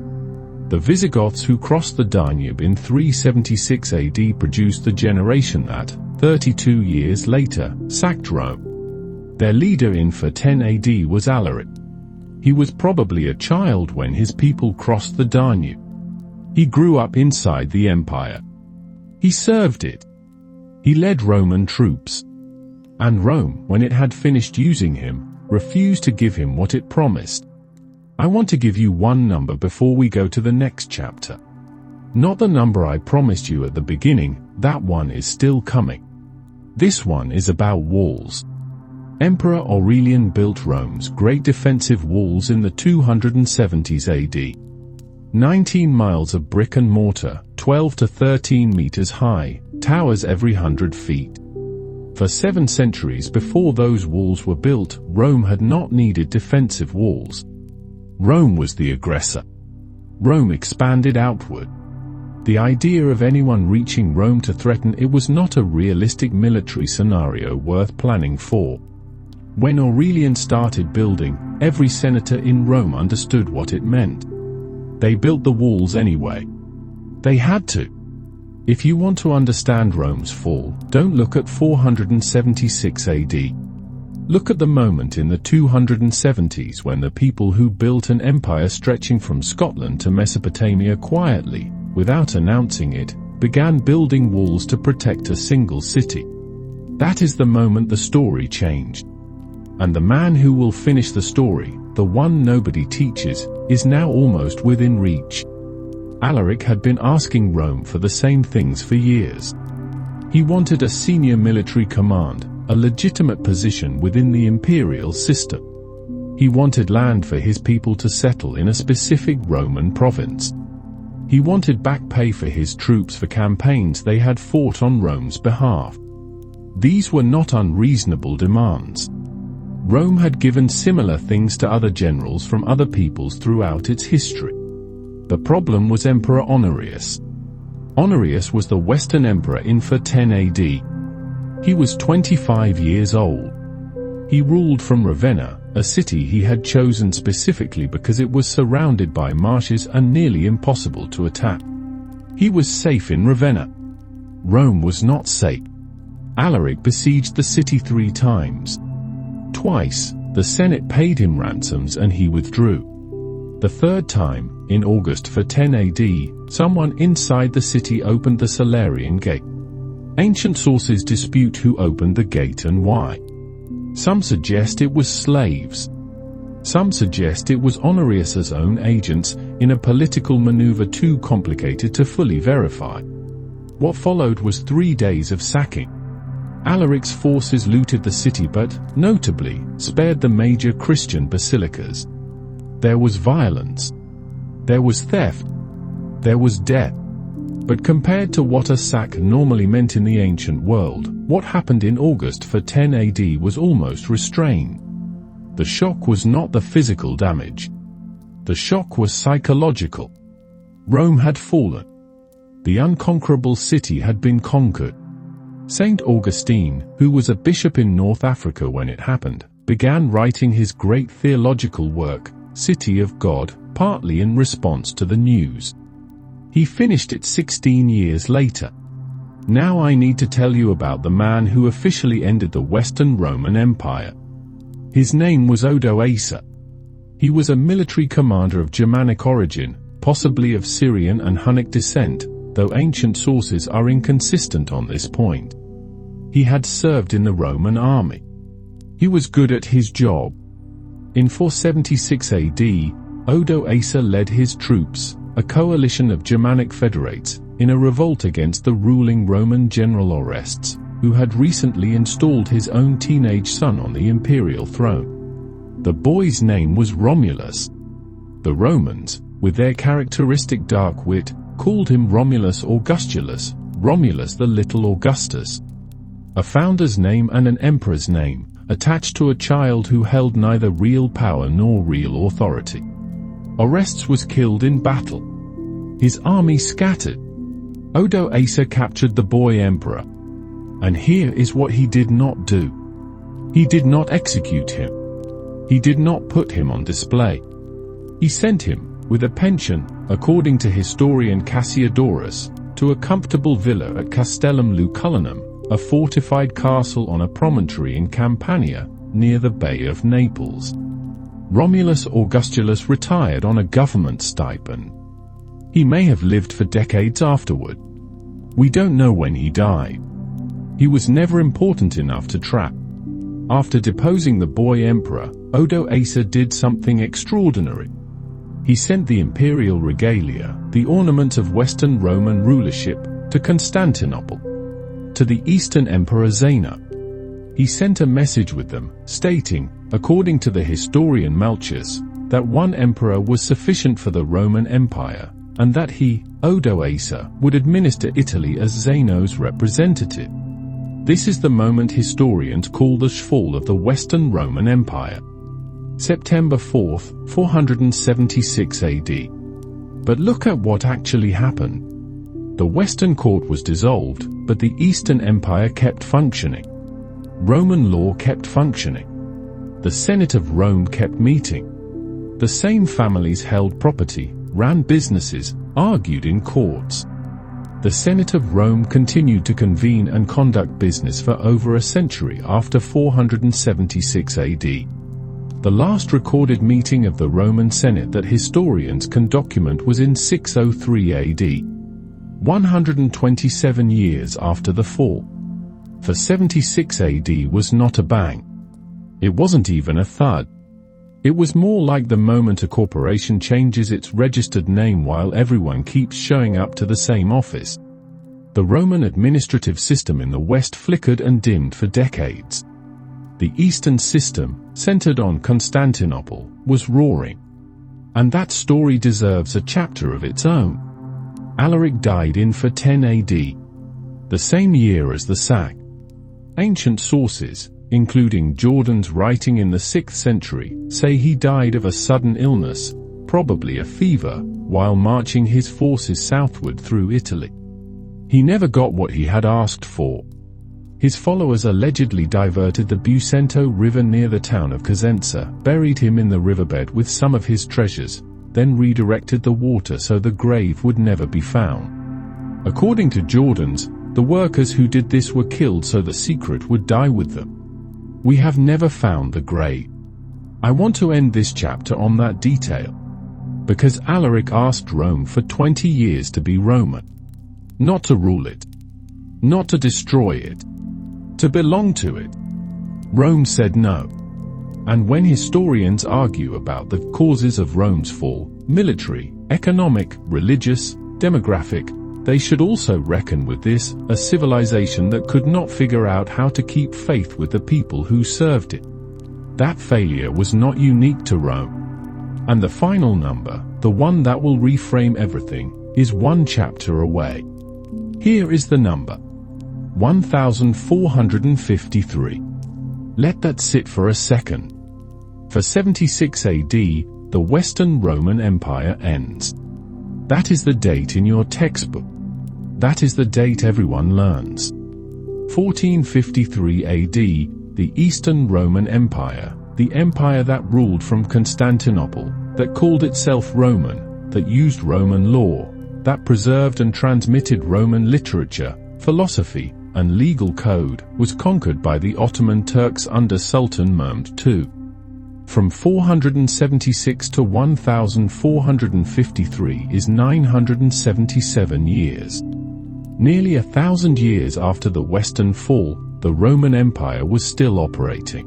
The Visigoths who crossed the Danube in 376 AD produced the generation that, 32 years later, sacked Rome. Their leader in 410 AD was Alaric. He was probably a child when his people crossed the Danube. He grew up inside the empire. He served it. He led Roman troops. And Rome, when it had finished using him, refused to give him what it promised. I want to give you one number before we go to the next chapter. Not the number I promised you at the beginning, that one is still coming. This one is about walls. Emperor Aurelian built Rome's great defensive walls in the 270s AD. 19 miles of brick and mortar, 12 to 13 meters high, towers every 100 feet. For 7 centuries before those walls were built, Rome had not needed defensive walls. Rome was the aggressor. Rome expanded outward. The idea of anyone reaching Rome to threaten it was not a realistic military scenario worth planning for. When Aurelian started building, every senator in Rome understood what it meant. They built the walls anyway. They had to. If you want to understand Rome's fall, don't look at 476 AD. Look at the moment in the 270s when the people who built an empire stretching from Scotland to Mesopotamia quietly, without announcing it, began building walls to protect a single city. That is the moment the story changed. And the man who will finish the story, the one nobody teaches, is now almost within reach. Alaric had been asking Rome for the same things for years. He wanted a senior military command, a legitimate position within the imperial system. He wanted land for his people to settle in a specific Roman province. He wanted back pay for his troops for campaigns they had fought on Rome's behalf. These were not unreasonable demands. Rome had given similar things to other generals from other peoples throughout its history. The problem was Emperor Honorius. Honorius was the Western emperor in 410 AD. He was 25 years old. He ruled from Ravenna, a city he had chosen specifically because it was surrounded by marshes and nearly impossible to attack. He was safe in Ravenna. Rome was not safe. Alaric besieged the city 3 times. Twice, the Senate paid him ransoms and he withdrew. The 3rd time, in August 410 AD, someone inside the city opened the Salarian Gate. Ancient sources dispute who opened the gate and why. Some suggest it was slaves. Some suggest it was Honorius's own agents, in a political maneuver too complicated to fully verify. What followed was 3 days of sacking. Alaric's forces looted the city but, notably, spared the major Christian basilicas. There was violence. There was theft. There was death. But compared to what a sack normally meant in the ancient world, what happened in August 410 AD was almost restrained. The shock was not the physical damage. The shock was psychological. Rome had fallen. The unconquerable city had been conquered. Saint Augustine, who was a bishop in North Africa when it happened, began writing his great theological work, City of God, partly in response to the news. He finished it 16 years later. Now I need to tell you about the man who officially ended the Western Roman Empire. His name was Odoacer. He was a military commander of Germanic origin, possibly of Syrian and Hunnic descent, though ancient sources are inconsistent on this point. He had served in the Roman army. He was good at his job. In 476 AD, Odoacer led his troops, a coalition of Germanic federates, in a revolt against the ruling Roman general Orestes, who had recently installed his own teenage son on the imperial throne. The boy's name was Romulus. The Romans, with their characteristic dark wit, called him Romulus Augustulus, Romulus the Little Augustus. A founder's name and an emperor's name, attached to a child who held neither real power nor real authority. Orestes was killed in battle. His army scattered. Odoacer captured the boy emperor. And here is what he did not do. He did not execute him. He did not put him on display. He sent him, with a pension, according to historian Cassiodorus, to a comfortable villa at Castellum Lucullanum, a fortified castle on a promontory in Campania, near the Bay of Naples. Romulus Augustulus retired on a government stipend. He may have lived for decades afterward. We don't know when he died. He was never important enough to track. After deposing the boy emperor, Odoacer did something extraordinary. He sent the imperial regalia, the ornament of Western Roman rulership, to Constantinople. To the Eastern Emperor Zena. He sent a message with them, stating, according to the historian Malchus, that one emperor was sufficient for the Roman Empire, and that he, Odo Asa, would administer Italy as Zeno's representative. This is the moment historians call the fall of the Western Roman Empire. September 4th, 476 AD. But look at what actually happened. The Western court was dissolved, but the Eastern Empire kept functioning. Roman law kept functioning. The Senate of Rome kept meeting. The same families held property, ran businesses, argued in courts. The Senate of Rome continued to convene and conduct business for over a century after 476 AD. The last recorded meeting of the Roman Senate that historians can document was in 603 AD, 127 years after the fall. For 76 AD was not a bang. It wasn't even a thud. It was more like the moment a corporation changes its registered name while everyone keeps showing up to the same office. The Roman administrative system in the West flickered and dimmed for decades. The Eastern system, centered on Constantinople, was roaring. And that story deserves a chapter of its own. Alaric died in 410 AD, the same year as the sack. Ancient sources, including Jordan's writing in the 6th century, say he died of a sudden illness, probably a fever, while marching his forces southward through Italy. He never got what he had asked for. His followers allegedly diverted the Busento River near the town of Cosenza, buried him in the riverbed with some of his treasures, then redirected the water so the grave would never be found. According to Jordan's, the workers who did this were killed so the secret would die with them. We have never found the grave. I want to end this chapter on that detail. Because Alaric asked Rome for 20 years to be Roman. Not to rule it. Not to destroy it. To belong to it. Rome said no. And when historians argue about the causes of Rome's fall, military, economic, religious, demographic, they should also reckon with this, a civilization that could not figure out how to keep faith with the people who served it. That failure was not unique to Rome. And the final number, the one that will reframe everything, is one chapter away. Here is the number. 1453. Let that sit for a second. For 76 AD, the Western Roman Empire ends. That is the date in your textbook. That is the date everyone learns. 1453 AD, the Eastern Roman Empire, the empire that ruled from Constantinople, that called itself Roman, that used Roman law, that preserved and transmitted Roman literature, philosophy, and legal code, was conquered by the Ottoman Turks under Sultan Mehmed II. From 476 to 1453 is 977 years. Nearly 1,000 years after the Western fall, the Roman Empire was still operating.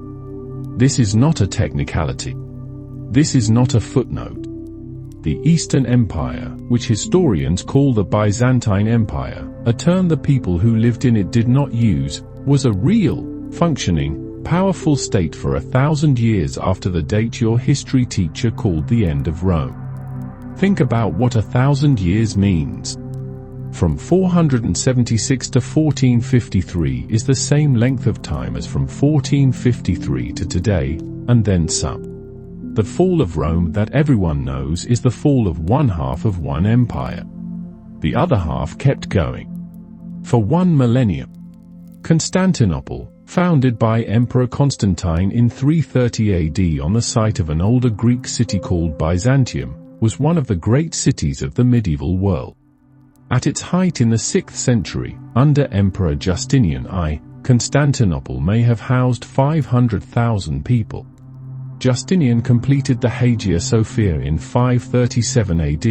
This is not a technicality. This is not a footnote. The Eastern Empire, which historians call the Byzantine Empire, a term the people who lived in it did not use, was a real, functioning, powerful state for 1,000 years after the date your history teacher called the end of Rome. Think about what 1,000 years means. From 476 to 1453 is the same length of time as from 1453 to today, and then some. The fall of Rome that everyone knows is the fall of one half of one empire. The other half kept going. For 1 millennium. Constantinople, founded by Emperor Constantine in 330 AD on the site of an older Greek city called Byzantium, was one of the great cities of the medieval world. At its height in the 6th century, under Emperor Justinian I, Constantinople may have housed 500,000 people. Justinian completed the Hagia Sophia in 537 AD,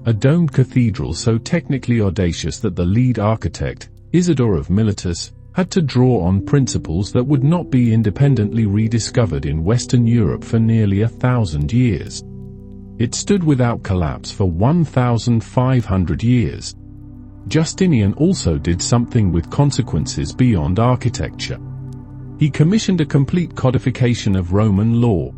a domed cathedral so technically audacious that the lead architect, Isidore of Miletus, had to draw on principles that would not be independently rediscovered in Western Europe for nearly 1,000 years. It stood without collapse for 1,500 years. Justinian also did something with consequences beyond architecture. He commissioned a complete codification of Roman law.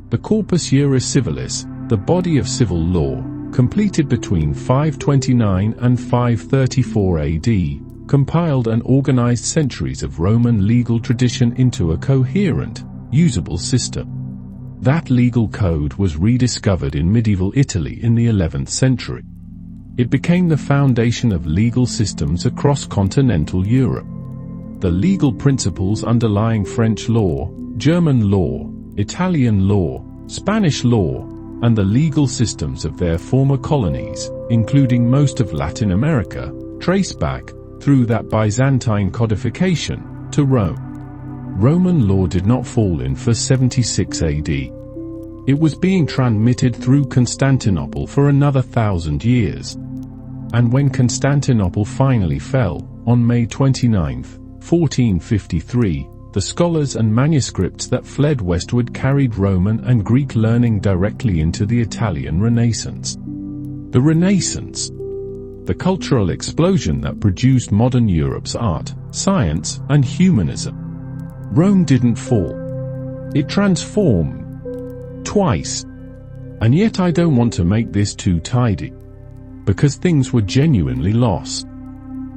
The Corpus Juris Civilis, the body of civil law, completed between 529 and 534 AD, compiled and organized centuries of Roman legal tradition into a coherent, usable system. That legal code was rediscovered in medieval Italy in the 11th century. It became the foundation of legal systems across continental Europe. The legal principles underlying French law, German law, Italian law, Spanish law, and the legal systems of their former colonies, including most of Latin America, trace back, through that Byzantine codification, to Rome. Roman law did not fall in for 76 AD. It was being transmitted through Constantinople for another 1,000 years. And when Constantinople finally fell, on May 29, 1453, the scholars and manuscripts that fled westward carried Roman and Greek learning directly into the Italian Renaissance. The Renaissance, the cultural explosion that produced modern Europe's art, science, and humanism. Rome didn't fall. It transformed. Twice. And yet I don't want to make this too tidy. Because things were genuinely lost.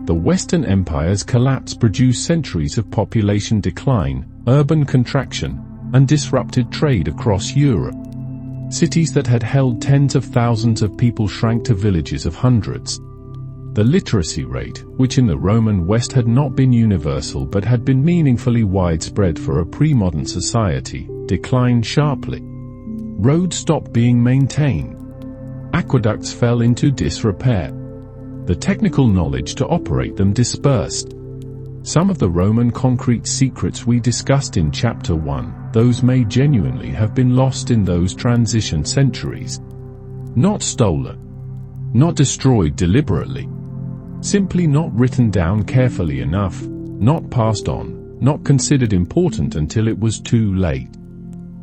The Western Empire's collapse produced centuries of population decline, urban contraction, and disrupted trade across Europe. Cities that had held tens of thousands of people shrank to villages of hundreds. The literacy rate, which in the Roman West had not been universal but had been meaningfully widespread for a pre-modern society, declined sharply. Roads stopped being maintained. Aqueducts fell into disrepair. The technical knowledge to operate them dispersed. Some of the Roman concrete secrets we discussed in Chapter 1, those may genuinely have been lost in those transition centuries. Not stolen. Not destroyed deliberately. Simply not written down carefully enough, not passed on, not considered important until it was too late.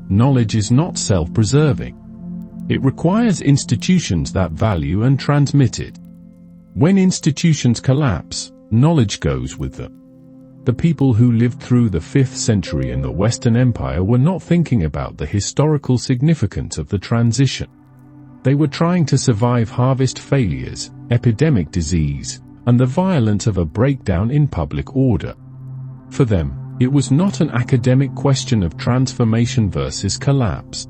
Knowledge is not self-preserving. It requires institutions that value and transmit it. When institutions collapse, knowledge goes with them. The people who lived through the 5th century in the Western Empire were not thinking about the historical significance of the transition. They were trying to survive harvest failures, epidemic disease, and the violence of a breakdown in public order. For them, it was not an academic question of transformation versus collapse.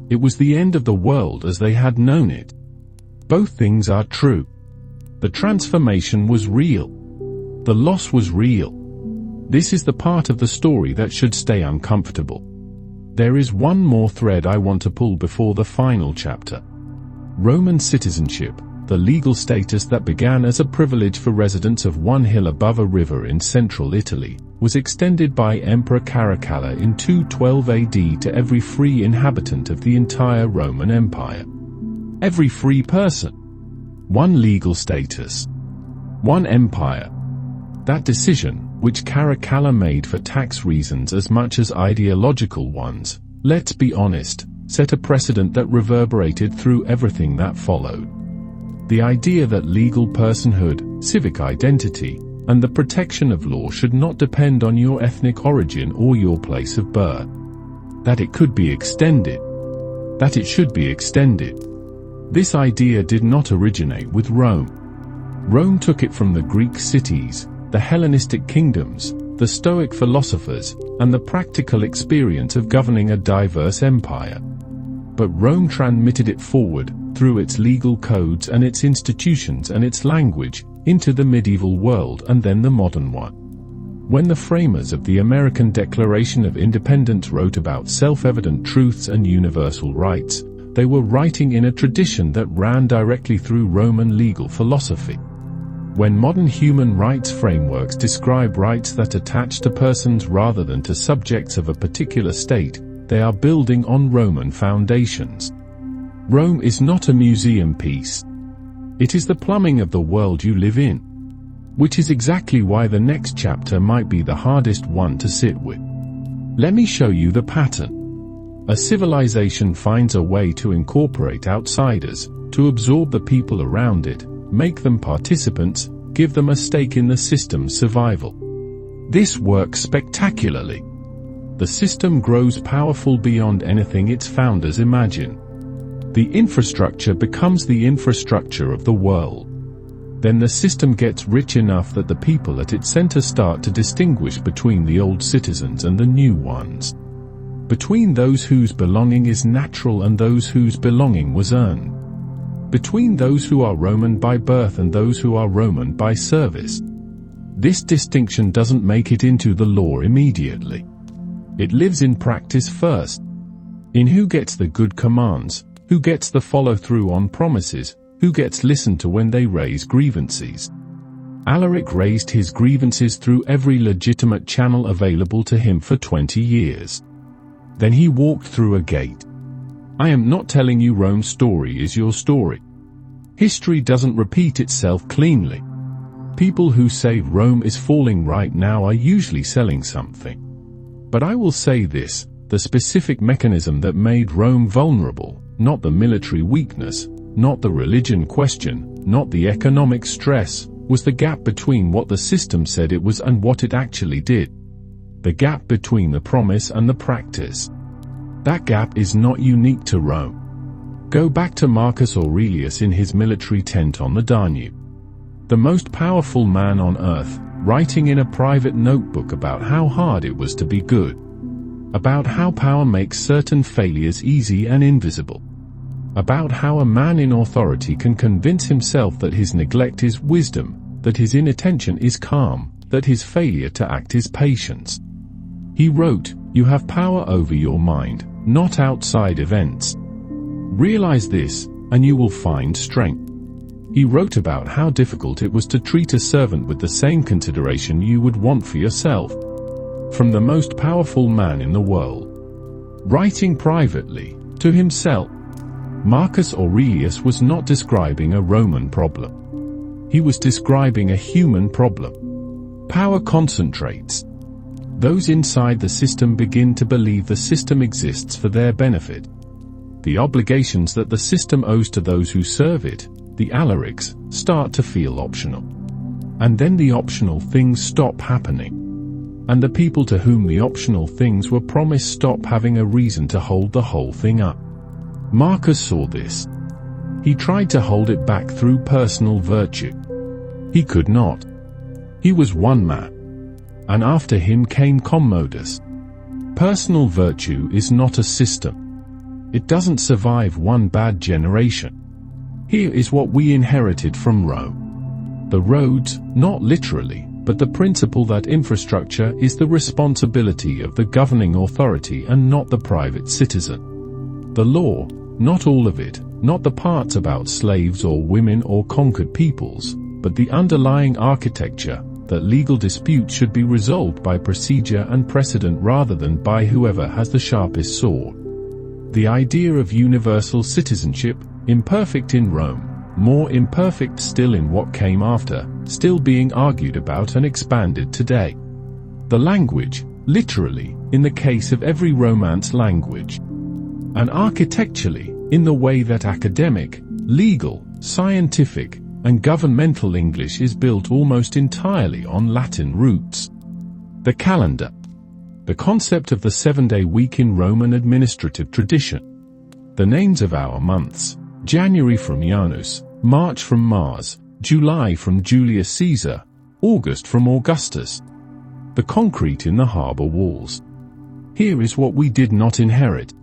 It was the end of the world as they had known it. Both things are true. The transformation was real. The loss was real. This is the part of the story that should stay uncomfortable. There is one more thread I want to pull before the final chapter. Roman citizenship, the legal status that began as a privilege for residents of one hill above a river in central Italy, was extended by Emperor Caracalla in 212 AD to every free inhabitant of the entire Roman Empire. Every free person. One legal status. One empire. That decision, which Caracalla made for tax reasons as much as ideological ones, let's be honest, set a precedent that reverberated through everything that followed. The idea that legal personhood, civic identity, and the protection of law should not depend on your ethnic origin or your place of birth. That it could be extended. That it should be extended. This idea did not originate with Rome. Rome took it from the Greek cities, the Hellenistic kingdoms, the Stoic philosophers, and the practical experience of governing a diverse empire. But Rome transmitted it forward, through its legal codes and its institutions and its language, into the medieval world and then the modern one. When the framers of the American Declaration of Independence wrote about self-evident truths and universal rights, they were writing in a tradition that ran directly through Roman legal philosophy. When modern human rights frameworks describe rights that attach to persons rather than to subjects of a particular state, they are building on Roman foundations. Rome is not a museum piece. It is the plumbing of the world you live in. Which is exactly why the next chapter might be the hardest one to sit with. Let me show you the pattern. A civilization finds a way to incorporate outsiders, to absorb the people around it, make them participants, give them a stake in the system's survival. This works spectacularly. The system grows powerful beyond anything its founders imagined. The infrastructure becomes the infrastructure of the world. Then the system gets rich enough that the people at its center start to distinguish between the old citizens and the new ones. Between those whose belonging is natural and those whose belonging was earned. Between those who are Roman by birth and those who are Roman by service. This distinction doesn't make it into the law immediately. It lives in practice first. In who gets the good commands, who gets the follow-through on promises, who gets listened to when they raise grievances. Alaric raised his grievances through every legitimate channel available to him for 20 years. Then he walked through a gate. I am not telling you Rome's story is your story. History doesn't repeat itself cleanly. People who say Rome is falling right now are usually selling something. But I will say this, the specific mechanism that made Rome vulnerable, not the military weakness, not the religion question, not the economic stress, was the gap between what the system said it was and what it actually did. The gap between the promise and the practice. That gap is not unique to Rome. Go back to Marcus Aurelius in his military tent on the Danube. The most powerful man on earth, writing in a private notebook about how hard it was to be good. About how power makes certain failures easy and invisible. About how a man in authority can convince himself that his neglect is wisdom, that his inattention is calm, that his failure to act is patience. He wrote, "You have power over your mind, not outside events. Realize this, and you will find strength." He wrote about how difficult it was to treat a servant with the same consideration you would want for yourself. From the most powerful man in the world. Writing privately, to himself. Marcus Aurelius was not describing a Roman problem. He was describing a human problem. Power concentrates. Those inside the system begin to believe the system exists for their benefit. The obligations that the system owes to those who serve it, the Alarics, start to feel optional. And then the optional things stop happening. And the people to whom the optional things were promised stop having a reason to hold the whole thing up. Marcus saw this. He tried to hold it back through personal virtue. He could not. He was one man. And after him came Commodus. Personal virtue is not a system. It doesn't survive one bad generation. Here is what we inherited from Rome. The roads, not literally, but the principle that infrastructure is the responsibility of the governing authority and not the private citizen. The law, not all of it, not the parts about slaves or women or conquered peoples, but the underlying architecture, that legal disputes should be resolved by procedure and precedent rather than by whoever has the sharpest sword. The idea of universal citizenship, imperfect in Rome, more imperfect still in what came after, still being argued about and expanded today. The language, literally, in the case of every Romance language. And architecturally, in the way that academic, legal, scientific, and governmental English is built almost entirely on Latin roots. The calendar. The concept of the 7-day week in Roman administrative tradition. The names of our months. January from Janus, March from Mars, July from Julius Caesar, August from Augustus. The concrete in the harbor walls. Here is what we did not inherit.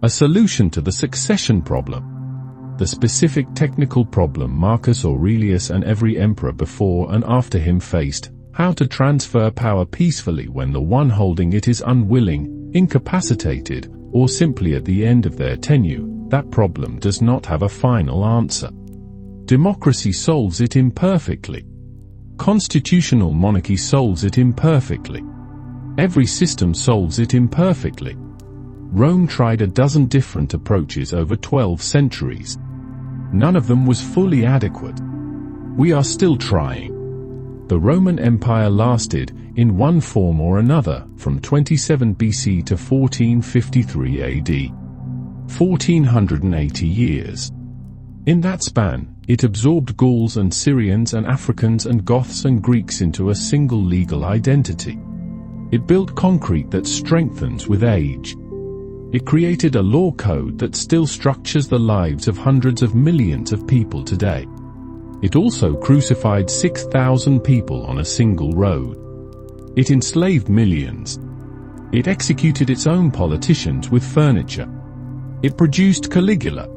A solution to the succession problem. The specific technical problem Marcus Aurelius and every emperor before and after him faced, how to transfer power peacefully when the one holding it is unwilling, incapacitated, or simply at the end of their tenure. That problem does not have a final answer. Democracy solves it imperfectly. Constitutional monarchy solves it imperfectly. Every system solves it imperfectly. Rome tried a dozen different approaches over 12 centuries. None of them was fully adequate. We are still trying. The Roman Empire lasted, in one form or another, from 27 BC to 1453 AD. 1480 years. In that span, it absorbed Gauls and Syrians and Africans and Goths and Greeks into a single legal identity. It built concrete that strengthens with age. It created a law code that still structures the lives of hundreds of millions of people today. It also crucified 6,000 people on a single road. It enslaved millions. It executed its own politicians with furniture. It produced Caligula.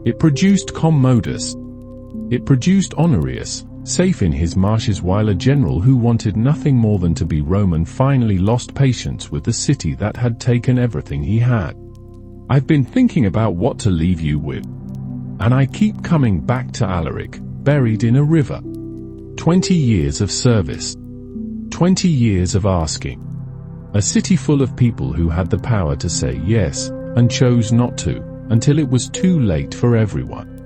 It produced Commodus. It produced Honorius, safe in his marshes, while a general who wanted nothing more than to be Roman finally lost patience with the city that had taken everything he had. I've been thinking about what to leave you with, and I keep coming back to Alaric, buried in a river. 20 years of service. 20 years of asking. A city full of people who had the power to say yes, and chose not to, until it was too late for everyone.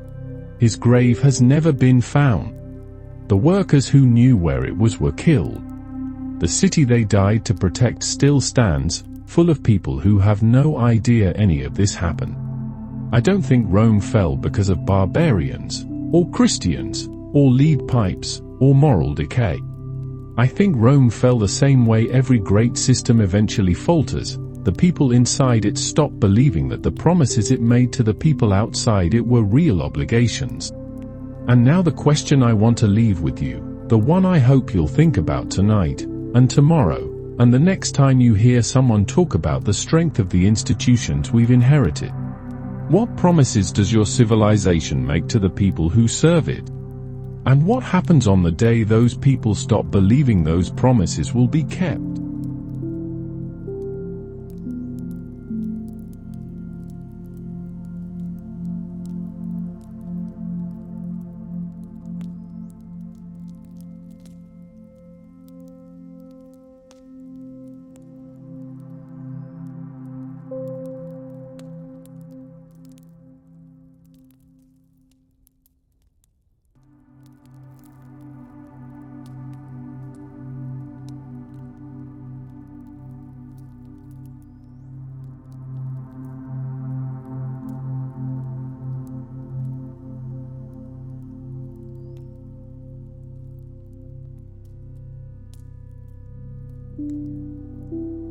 His grave has never been found. The workers who knew where it was were killed. The city they died to protect still stands, full of people who have no idea any of this happened. I don't think Rome fell because of barbarians, or Christians, or lead pipes, or moral decay. I think Rome fell the same way every great system eventually falters. The people inside it stopped believing that the promises it made to the people outside it were real obligations. And now the question I want to leave with you, the one I hope you'll think about tonight, and tomorrow, and the next time you hear someone talk about the strength of the institutions we've inherited. What promises does your civilization make to the people who serve it? And what happens on the day those people stop believing those promises will be kept?